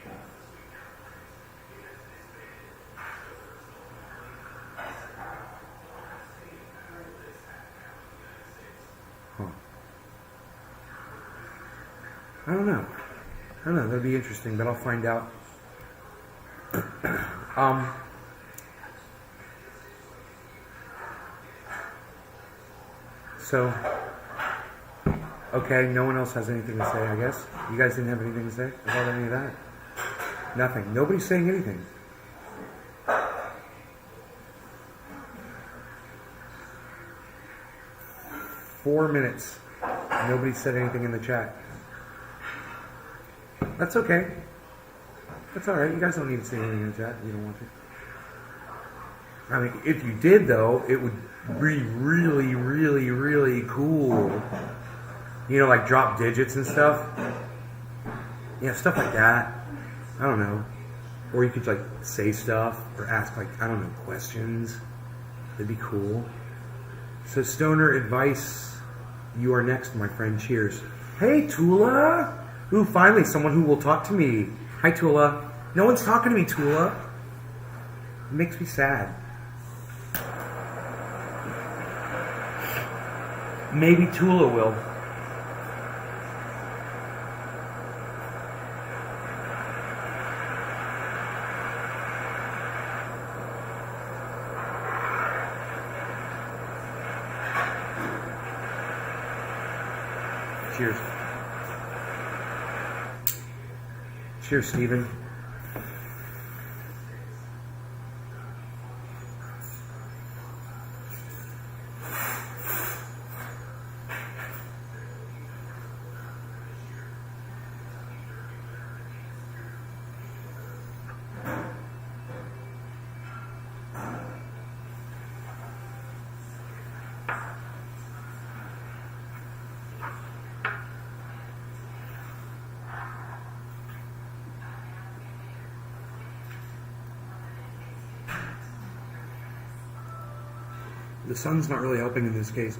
C: I don't know. That'll be interesting, but I'll find out. So, okay, no one else has anything to say, I guess. You guys didn't have anything to say about any of that? Nothing. Nobody's saying anything. Four minutes. Nobody said anything in the chat. That's okay. That's alright. You guys don't need to say anything in the chat if you don't want to. I mean, if you did, though, it would be really, really, really cool. Like drop digits and stuff. Yeah, stuff like that. I don't know. Or you could, say stuff or ask, questions. That'd be cool. So, Stoner advice. You are next, my friend. Cheers. Hey, Tula! Ooh, finally, someone who will talk to me. Hi, Tula. No one's talking to me, Tula. It makes me sad. Maybe Tula will. Cheers. Cheers, Stephen. The sun's not really helping in this case.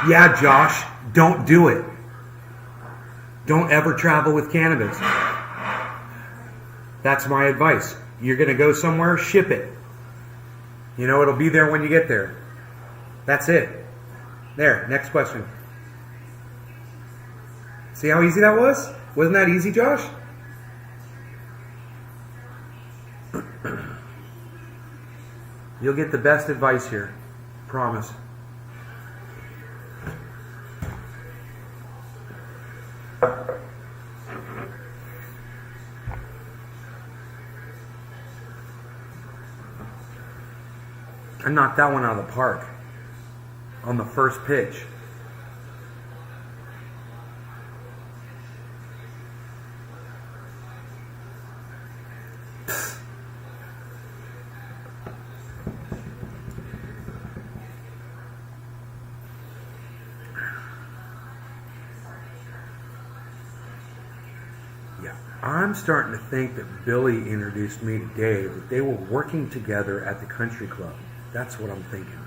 C: Yeah, Josh, don't do it. Don't ever travel with cannabis. That's my advice. You're going to go somewhere, ship it. You know, it'll be there when you get there. That's it. There, next question. See how easy that was? Wasn't that easy, Josh? You'll get the best advice here. Promise. I knocked that one out of the park on the first pitch. Yeah, I'm starting to think that Billy introduced me to Dave, that they were working together at the country club. That's what I'm thinking.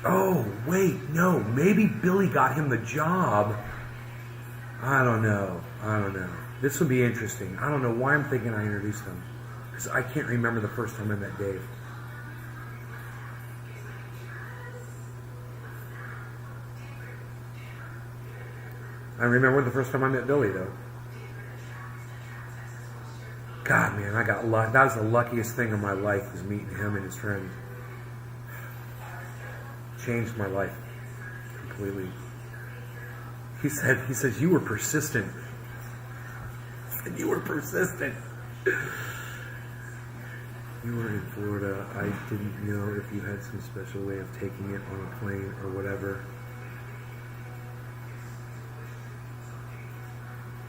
C: Oh, wait, no. Maybe Billy got him the job. I don't know. This will be interesting. I don't know why I'm thinking I introduced him. Because I can't remember the first time I met Dave. I remember the first time I met Billy, though. God, man, I got luck. That was the luckiest thing in my life, was meeting him and his friends. Changed my life completely. He says, you were persistent. And you were persistent. You were in Florida. I didn't know if you had some special way of taking it on a plane or whatever.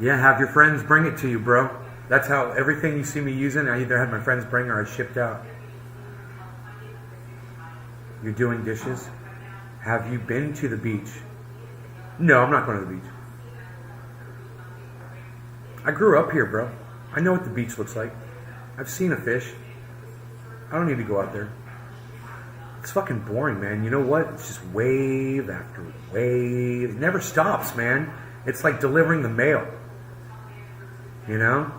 C: Yeah, have your friends bring it to you, bro. That's how everything you see me using, I either had my friends bring or I shipped out. You're doing dishes? Have you been to the beach? No, I'm not going to the beach. I grew up here, bro. I know what the beach looks like. I've seen a fish. I don't need to go out there. It's fucking boring, man. You know what? It's just wave after wave. It never stops, man. It's like delivering the mail. You know?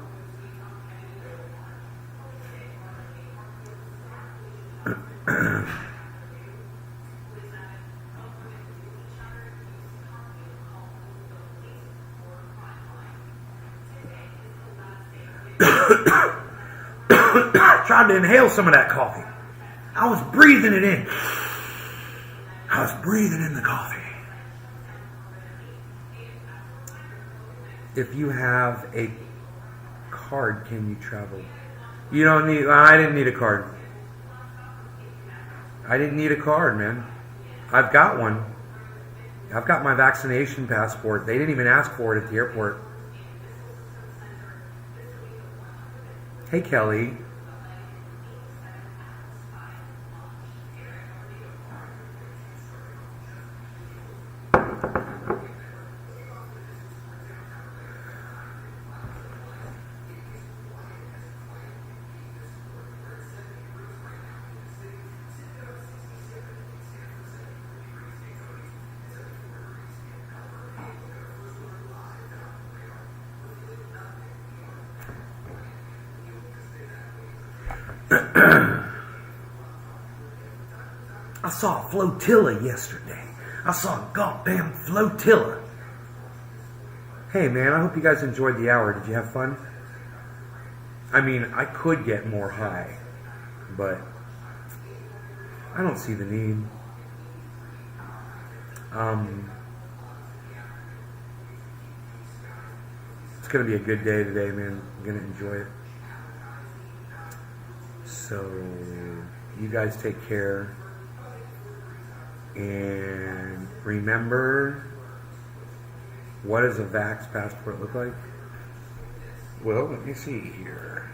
C: Tried to inhale some of that coffee. I was breathing it in. I was breathing in the coffee. If you have a card, can you travel? You don't need. I didn't need a card. I didn't need a card, man. I've got one. I've got my vaccination passport. They didn't even ask for it at the airport. Hey, Kelly. I saw a flotilla yesterday. I saw a goddamn flotilla. Hey, man, I hope you guys enjoyed the hour. Did you have fun? I mean, I could get more high, but I don't see the need. It's going to be a good day today, man. I'm going to enjoy it. So, you guys take care. And remember, what does a Vax passport look like? Well, let me see here.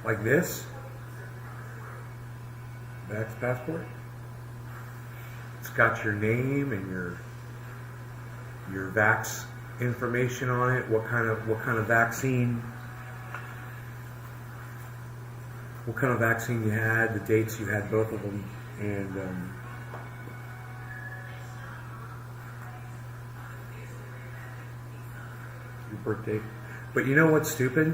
C: like this. Vax passport. It's got your name and your vax information on it. What kind of vaccine? What kind of vaccine you had? The dates you had, both of them, and your birthday. But you know what's stupid?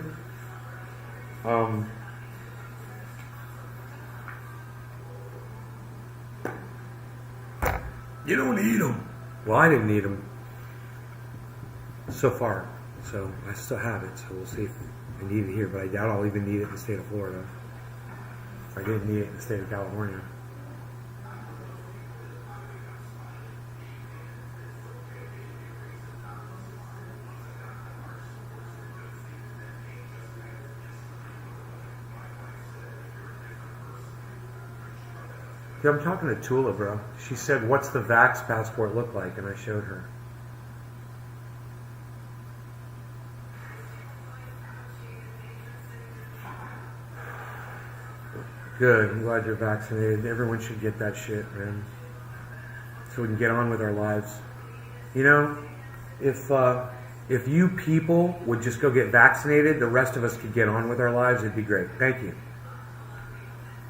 C: You don't need them. Well, I didn't need them so far, so I still have it. So we'll see if I need it here, but I doubt I'll even need it in the state of Florida. If I didn't need it in the state of California. Yeah, I'm talking to Tula, bro. She said, "What's the Vax passport look like?" And I showed her. Good. I'm glad you're vaccinated. Everyone should get that shit, man. So we can get on with our lives. You know, if you people would just go get vaccinated, the rest of us could get on with our lives. It'd be great. Thank you.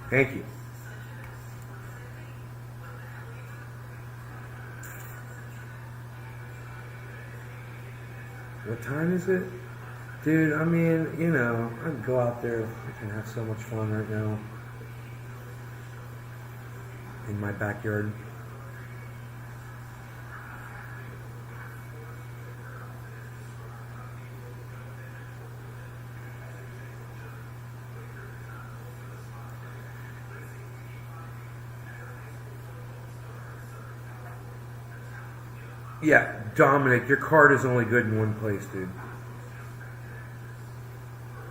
C: Thank you. What time is it? Dude, I mean, you know, I'd go out there. I can have so much fun right now. In my backyard. Yeah, Dominic, your card is only good in one place, dude.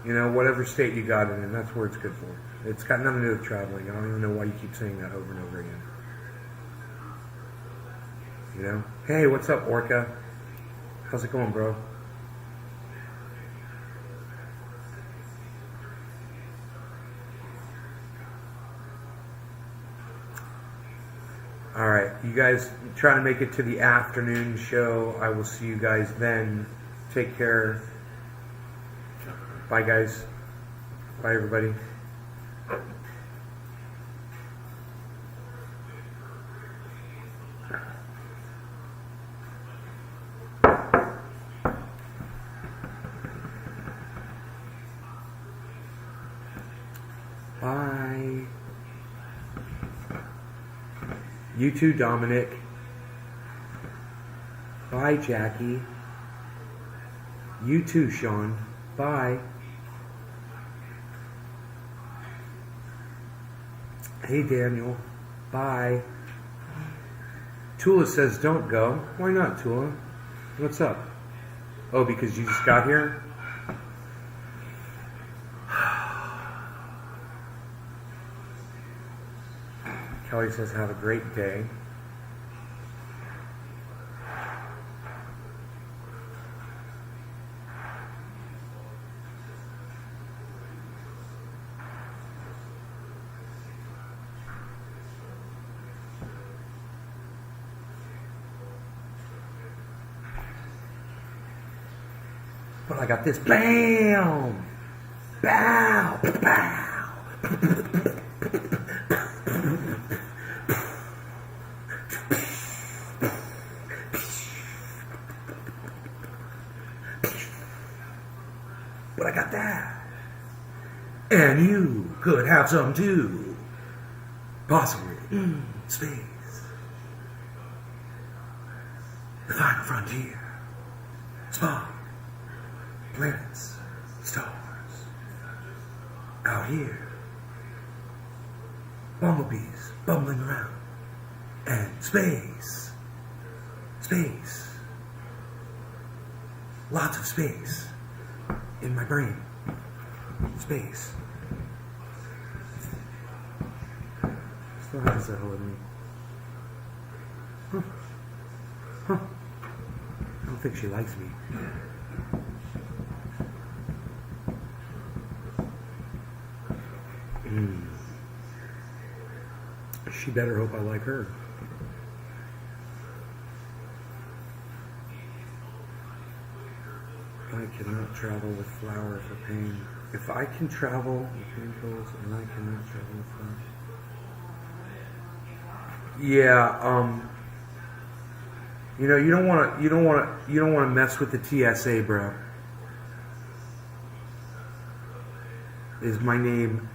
C: You know, whatever state you got it in, that's where it's good for. It's got nothing to do with traveling. I don't even know why you keep saying that over and over again. You know? Hey, what's up, Orca? How's it going, bro? Alright, you guys try to make it to the afternoon show. I will see you guys then. Take care. Bye, guys. Bye, everybody. Bye. You too, Dominic. Bye, Jackie. You too, Sean. Bye. Hey, Daniel. Bye. Tula says don't go. Why not, Tula? What's up? Oh, because you just got here? Kelly says have a great day. But I got this. Bam! Bow! Bow! But I got that. And you could have some too. Possibly. Space. The final frontier. Spawn. Planets. Stars. Out here. Bumblebees bumbling around. And space. Space. Lots of space. In my brain. Space. Still has that hold me. Huh. Huh. I don't think she likes me. She better hope I like her. I cannot travel with flour for pain. If I can travel with painfulls and I cannot travel with flour. Yeah, you know, you don't want to mess with the TSA, bro. Is my name?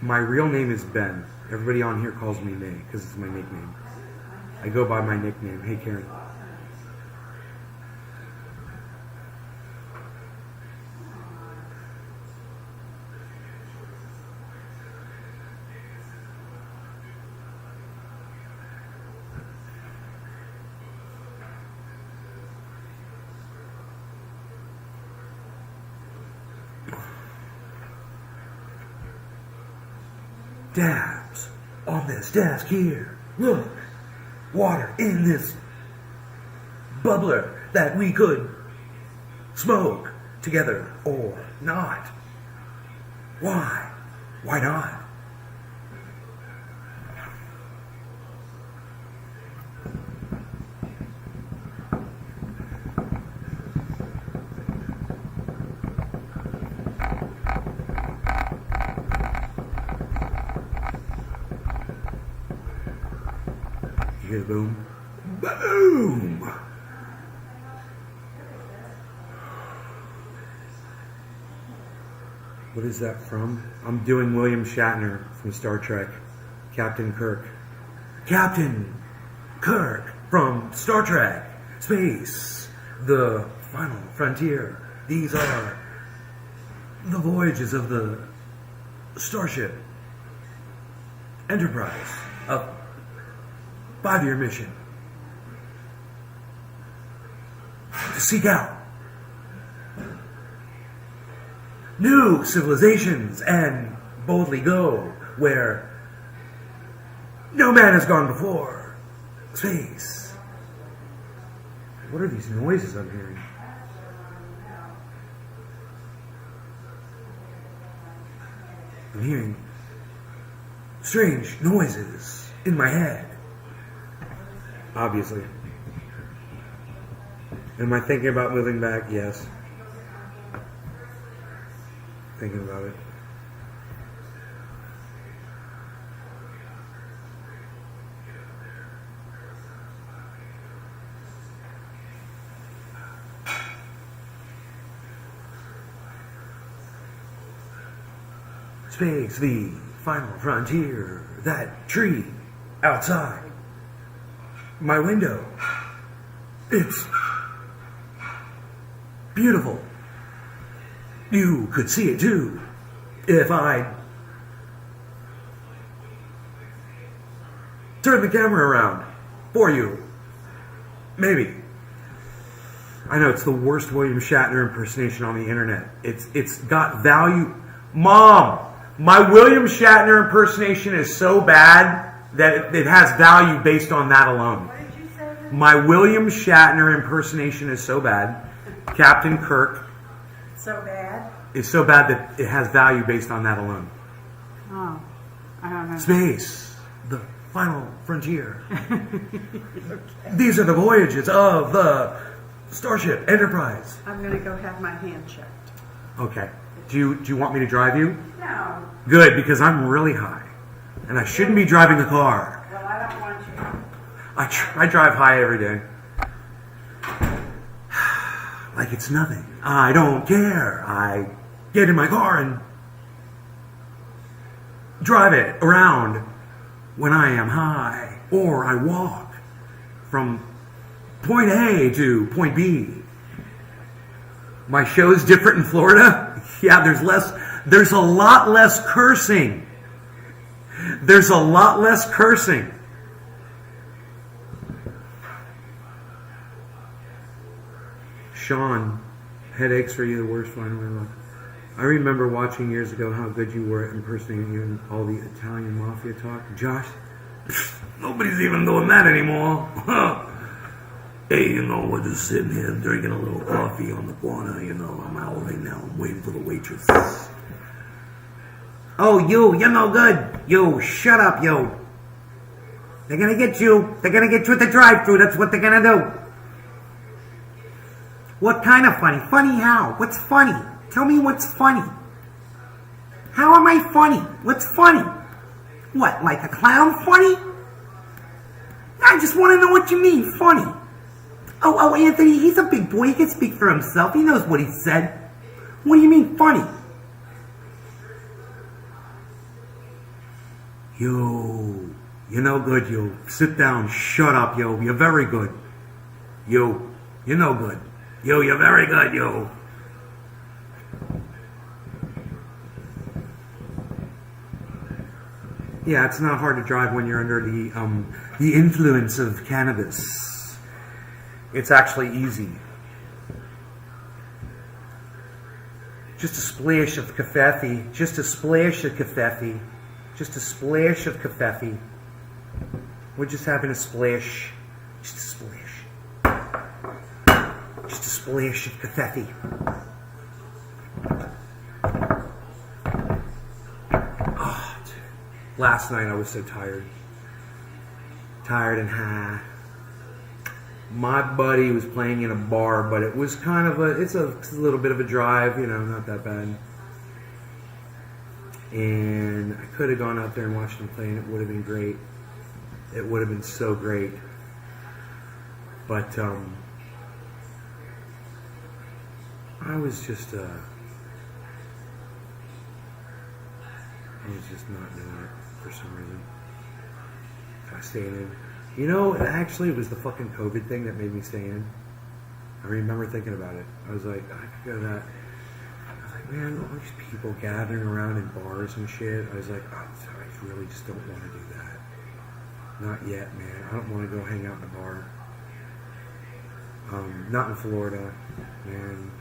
C: My real name is Ben. Everybody on here calls me May because it's my nickname. I go by my nickname. Hey, Karen. Dabs on this desk here. Look, water in this bubbler that we could smoke together or not. Why? Why not? You hear the boom? Boom! What is that from? I'm doing William Shatner from Star Trek. Captain Kirk. Captain Kirk from Star Trek. Space. The final frontier. These are the voyages of the Starship Enterprise. A 5-year mission. To seek out new civilizations and boldly go where no man has gone before. Space. What are these noises I'm hearing? I'm hearing strange noises in my head. Obviously. Am I thinking about moving back? Yes. Thinking about it. Space, the final frontier. That tree outside my window. It's beautiful. You could see it too if I turn the camera around for you. Maybe. I know it's the worst William Shatner impersonation on the internet. It's got value. Mom, my William Shatner impersonation is so bad that it has value based on that alone.
B: What did you say?
C: My William Shatner impersonation is so bad. Captain Kirk
B: So bad?
C: is so bad that it has value based on that alone.
B: Oh, I don't know.
C: Space, the final frontier. These are the voyages of the Starship Enterprise.
B: I'm going to go have my hand checked.
C: Okay. Do you want me to drive you?
B: No.
C: Good, because I'm really high. And I shouldn't be driving the car.
B: Well, I don't want you.
C: I drive high every day. Like it's nothing. I don't care. I get in my car and drive it around when I am high. Or I walk from point A to point B. My show's different in Florida. Yeah, there's a lot less cursing. There's a lot less cursing. Sean, headaches are you the worst one in my life. I remember watching years ago how good you were at impersonating you and all the Italian mafia talk. Josh, nobody's even doing that anymore. Hey, we're just sitting here drinking a little coffee on the corner. I'm out right now. I'm waiting for the waitress. Oh, you're no good. You, shut up, you. They're gonna get you. They're gonna get you at the drive-thru. That's what they're gonna do. What kind of funny? Funny how? What's funny? Tell me what's funny. How am I funny? What's funny? What, like a clown funny? I just want to know what you mean, funny. Oh, Anthony, he's a big boy. He can speak for himself. He knows what he said. What do you mean, funny? Yo, you're no good, yo. Sit down. Shut up, yo. You're very good. Yo, you're no good. Yo, you're very good, yo. Yeah, it's not hard to drive when you're under the influence of cannabis. It's actually easy. Just a splash of kefefe. Just a splash of kefefe. Just a splash of kefefe. We're just having a splash. Just a splash. Just a splash of kefefe. Oh, last night I was so tired. Tired and high. My buddy was playing in a bar, but it was kind of it's a little bit of a drive, not that bad. And I could have gone out there and watched him play, and it would have been great. It would have been so great. But I was just not doing it for some reason. I stayed in. Actually, it was the fucking COVID thing that made me stay in. I remember thinking about it. I was like, I could go to that. I was like, man, all these people gathering around in bars and shit. I was like, I really just don't want to do that. Not yet, man. I don't want to go hang out in a bar. Not in Florida, man.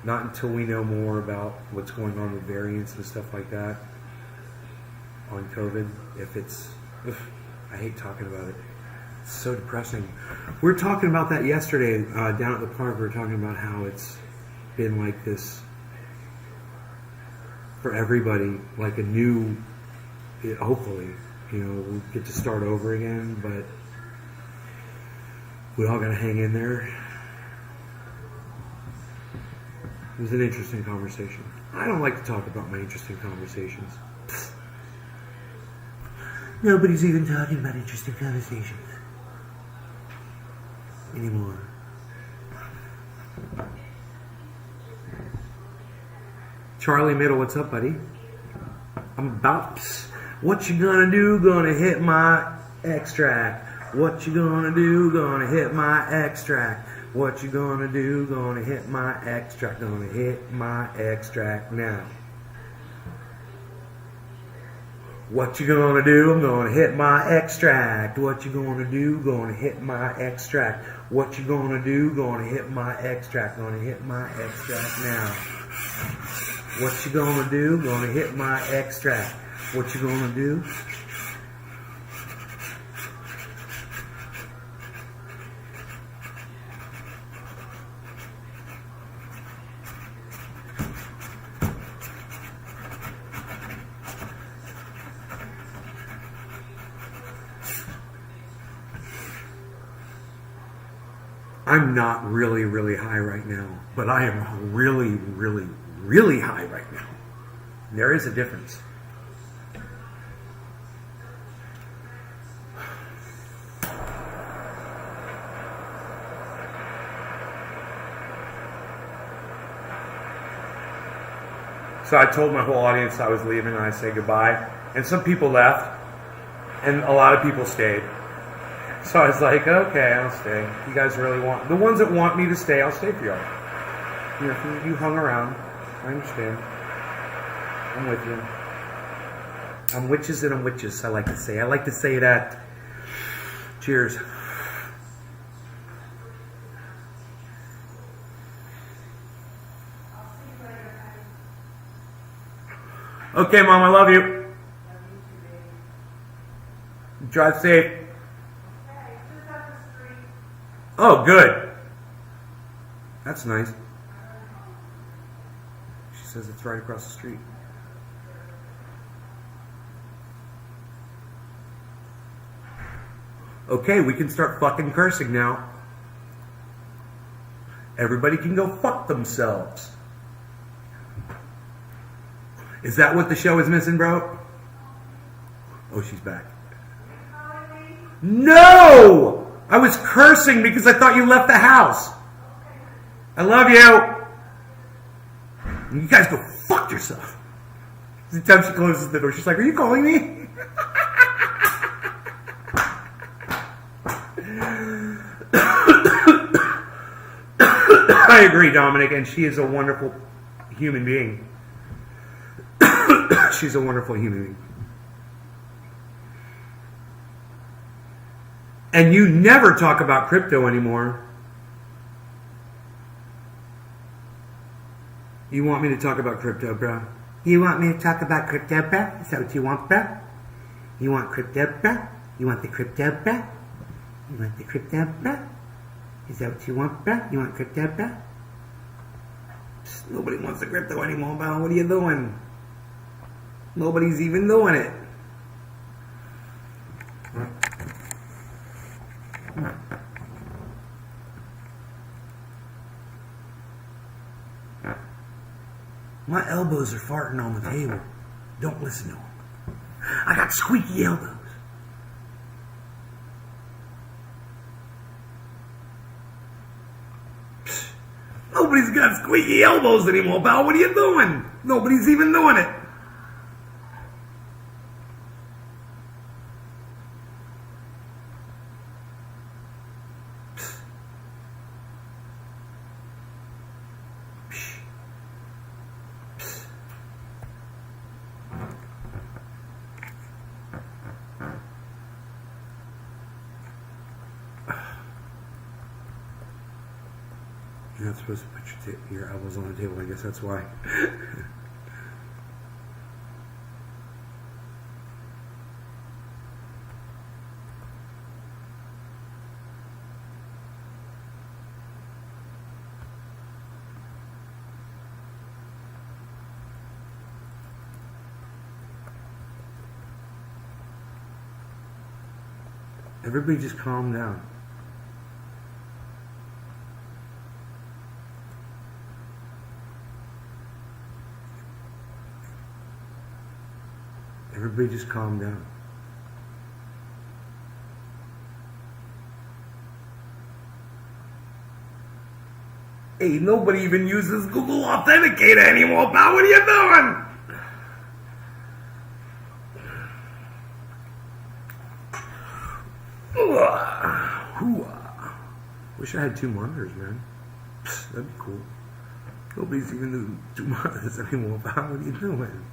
C: Not until we know more about what's going on with variants and stuff like that on COVID. I hate talking about it. It's so depressing. We were talking about that yesterday down at the park. We were talking about how it's been like this for everybody, like a new, hopefully, we'll get to start over again, but we all got to hang in there. It was an interesting conversation. I don't like to talk about my interesting conversations. Nobody's even talking about interesting conversations anymore. Charlie Middle, what's up, buddy? I'm about. What you gonna do? Gonna hit my extract. What you gonna do? Gonna hit my extract. What you gonna do? Gonna hit my extract. Gonna hit my extract now. What you gonna do? I'm gonna hit my extract. What you gonna do? Gonna hit my extract. What you gonna do? Gonna hit my extract. Gonna hit my extract now. What you gonna do? Gonna hit my extract. What you gonna do? I'm not really, really high right now, but I am really, really, really high right now. There is a difference. So I told my whole audience I was leaving, and I said goodbye. And some people left, and a lot of people stayed. So I was like, okay, I'll stay. You guys really want... The ones that want me to stay, I'll stay for y'all. You hung around. I understand. I'm with you. I'm witches and I'm witches, I like to say. I like to say that. Cheers. Okay, Mom, I love you. Drive safe. Oh, good. That's nice. She says it's right across the street. Okay, we can start fucking cursing now. Everybody can go fuck themselves. Is that what the show is missing, bro? Oh, she's back. No! I was cursing because I thought you left the house. I love you. You guys go fuck yourself. Every time she closes the door, she's like, are you calling me? I agree, Dominic, and she is a wonderful human being. She's a wonderful human being. And you never talk about crypto anymore. You want me to talk about crypto, bro? You want me to talk about crypto, bro? Is that what you want, bro? You want crypto, bro? You want the crypto, bro? You want the crypto, bro? Is that what you want, bro? You want crypto, bro? Psst, nobody wants the crypto anymore, bro. What are you doing? Nobody's even doing it. My elbows are farting on the table. Don't listen to them. I got squeaky elbows. Psst. Nobody's got squeaky elbows anymore, pal. What are you doing? Nobody's even doing it. You're not supposed to put your elbows on the table. I guess that's why. Everybody just calm down. Everybody just calm down. Hey, nobody even uses Google Authenticator anymore, pal. What are you doing? Wish I had 2 monitors, man. Psst, that'd be cool. Nobody's even doing 2 monitors anymore, pal. What are you doing?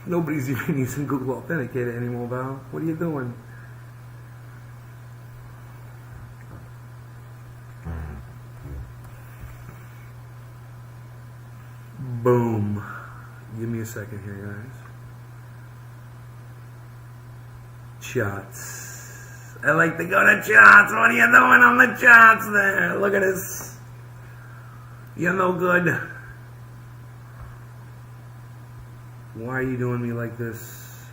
C: Nobody's even using Google Authenticator anymore, pal. What are you doing? Boom. Give me a second here, guys. Shots. I like to go to shots. What are you doing on the shots there? Look at this. You're no good. Why are you doing me like this?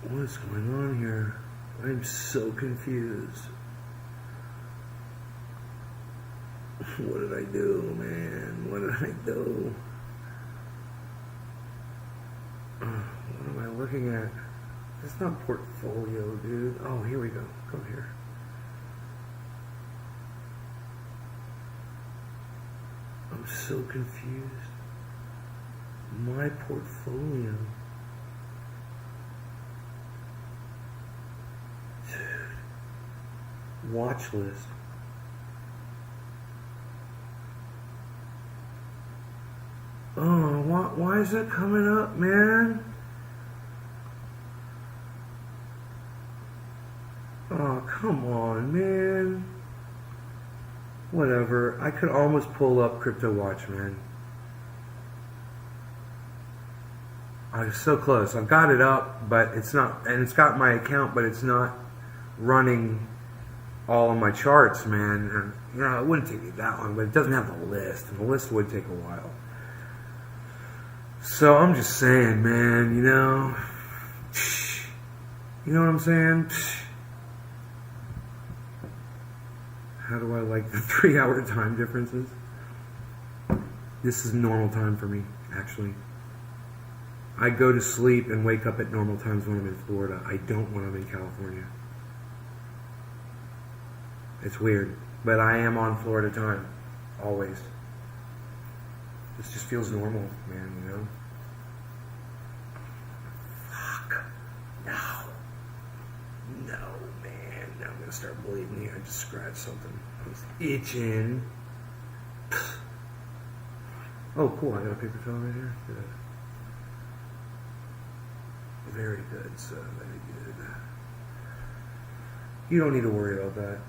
C: What is going on here? I'm so confused. What did I do, man? What did I do? What am I looking at? It's not portfolio, dude. Oh, here we go. Come here. I'm so confused. My portfolio. Dude. Watch list. Oh, why is it coming up, man? Oh, come on, man. Whatever. I could almost pull up Crypto Watch, man. I was so close. I've got it up, but it's not, and it's got my account, but it's not running all of my charts, man. And, you know, it wouldn't take me that long, but it doesn't have the list, and the list would take a while. So I'm just saying, man, you know what I'm saying? How do I like the 3-hour time differences? This is normal time for me, actually. I go to sleep and wake up at normal times when I'm in Florida. I don't when I'm in California. It's weird, but I am on Florida time, always. This just feels normal, man, you know? Fuck. No, man. Now I'm gonna start bleeding here. I just scratched something. It's itching. Oh, cool. I got a paper towel right here. Good. Very good, sir. Very good. You don't need to worry about that.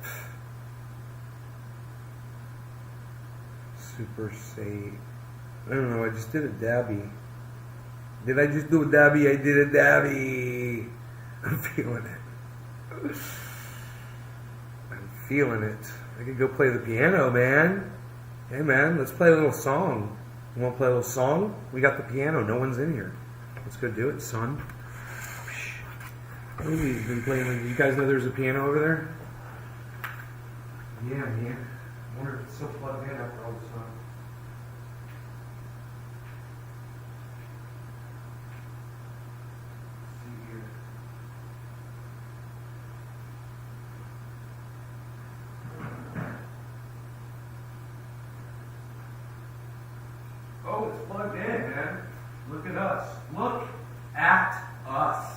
C: Super safe. I don't know. I just did a dabby. Did I just do a dabby? I did a dabby. I'm feeling it. I'm feeling it. I could go play the piano, man. Hey, man, let's play a little song. You want to play a little song? We got the piano. No one's in here. Let's go do it, son. Oh, he's been playing. You guys know there's a piano over there? Yeah, man. I wonder if it's still plugged in after all this time. Let's see here. Oh, it's plugged in, man. Look at us. Look at us.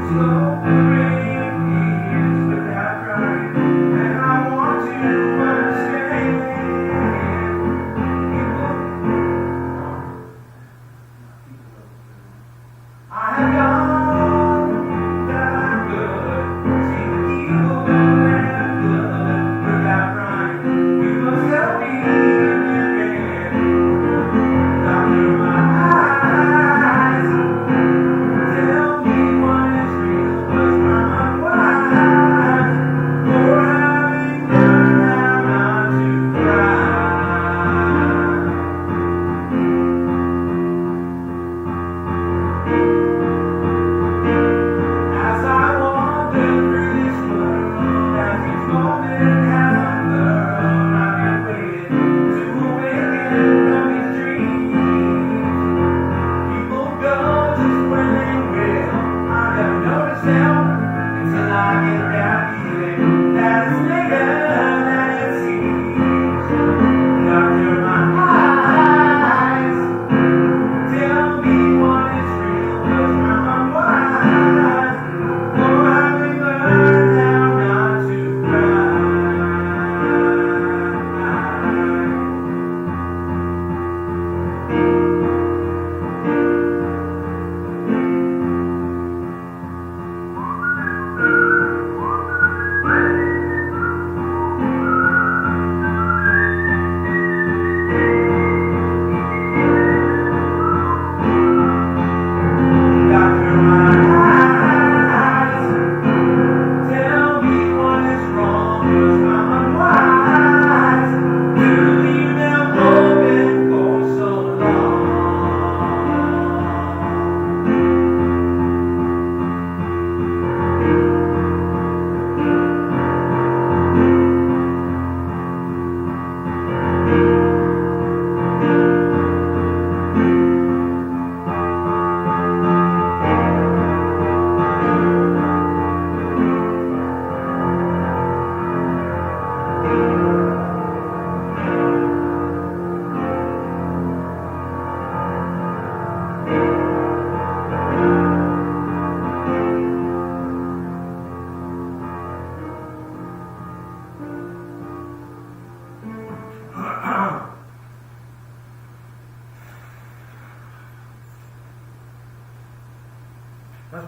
C: Slow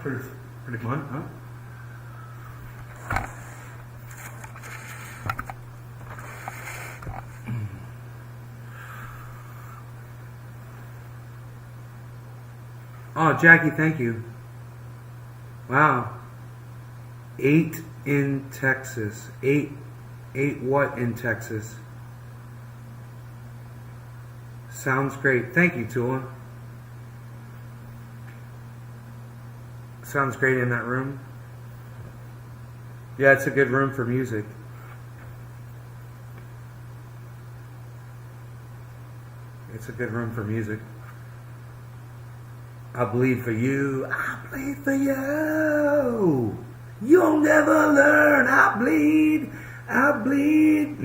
C: That's pretty fun, huh? Oh, Jackie, thank you. Wow. 8 in Texas. 8 what in Texas? Sounds great. Thank you, Tula. Sounds great in that room. Yeah, it's a good room for music. It's a good room for music. I bleed for you. I bleed for you. You'll never learn. I bleed. I bleed.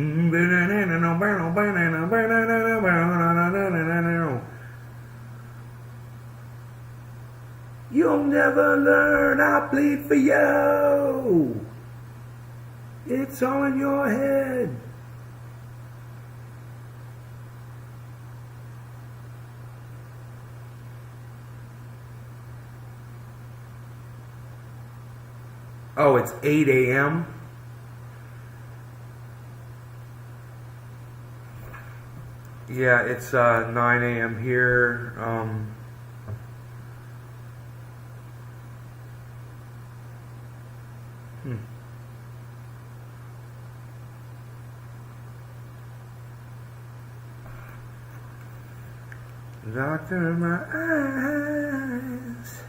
C: You'll never learn. I bleed for you. It's all in your head. Oh, it's 8 a.m. Yeah, it's 9 a.m. here. Doctor in my eyes.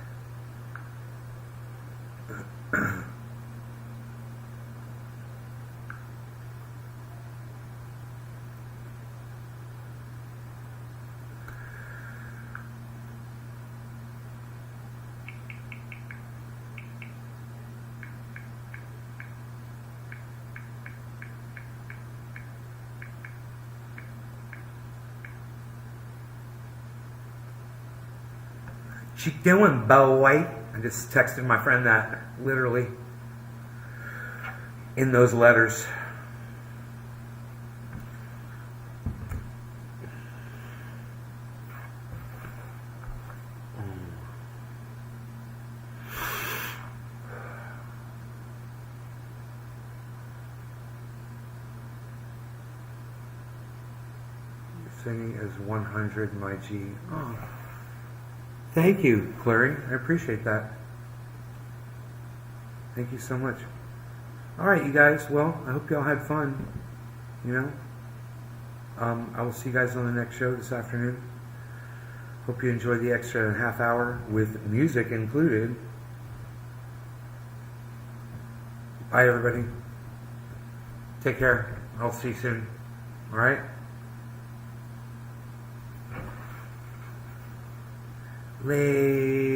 C: What you doing, boy? I just texted my friend that, literally, in those letters. Singing as 100, my G. Oh. Thank you, Clary. I appreciate that. Thank you so much. All right, you guys. Well, I hope y'all had fun. You know, I will see you guys on the next show this afternoon. Hope you enjoyed the extra half hour with music included. Bye, everybody. Take care. I'll see you soon. All right. Lay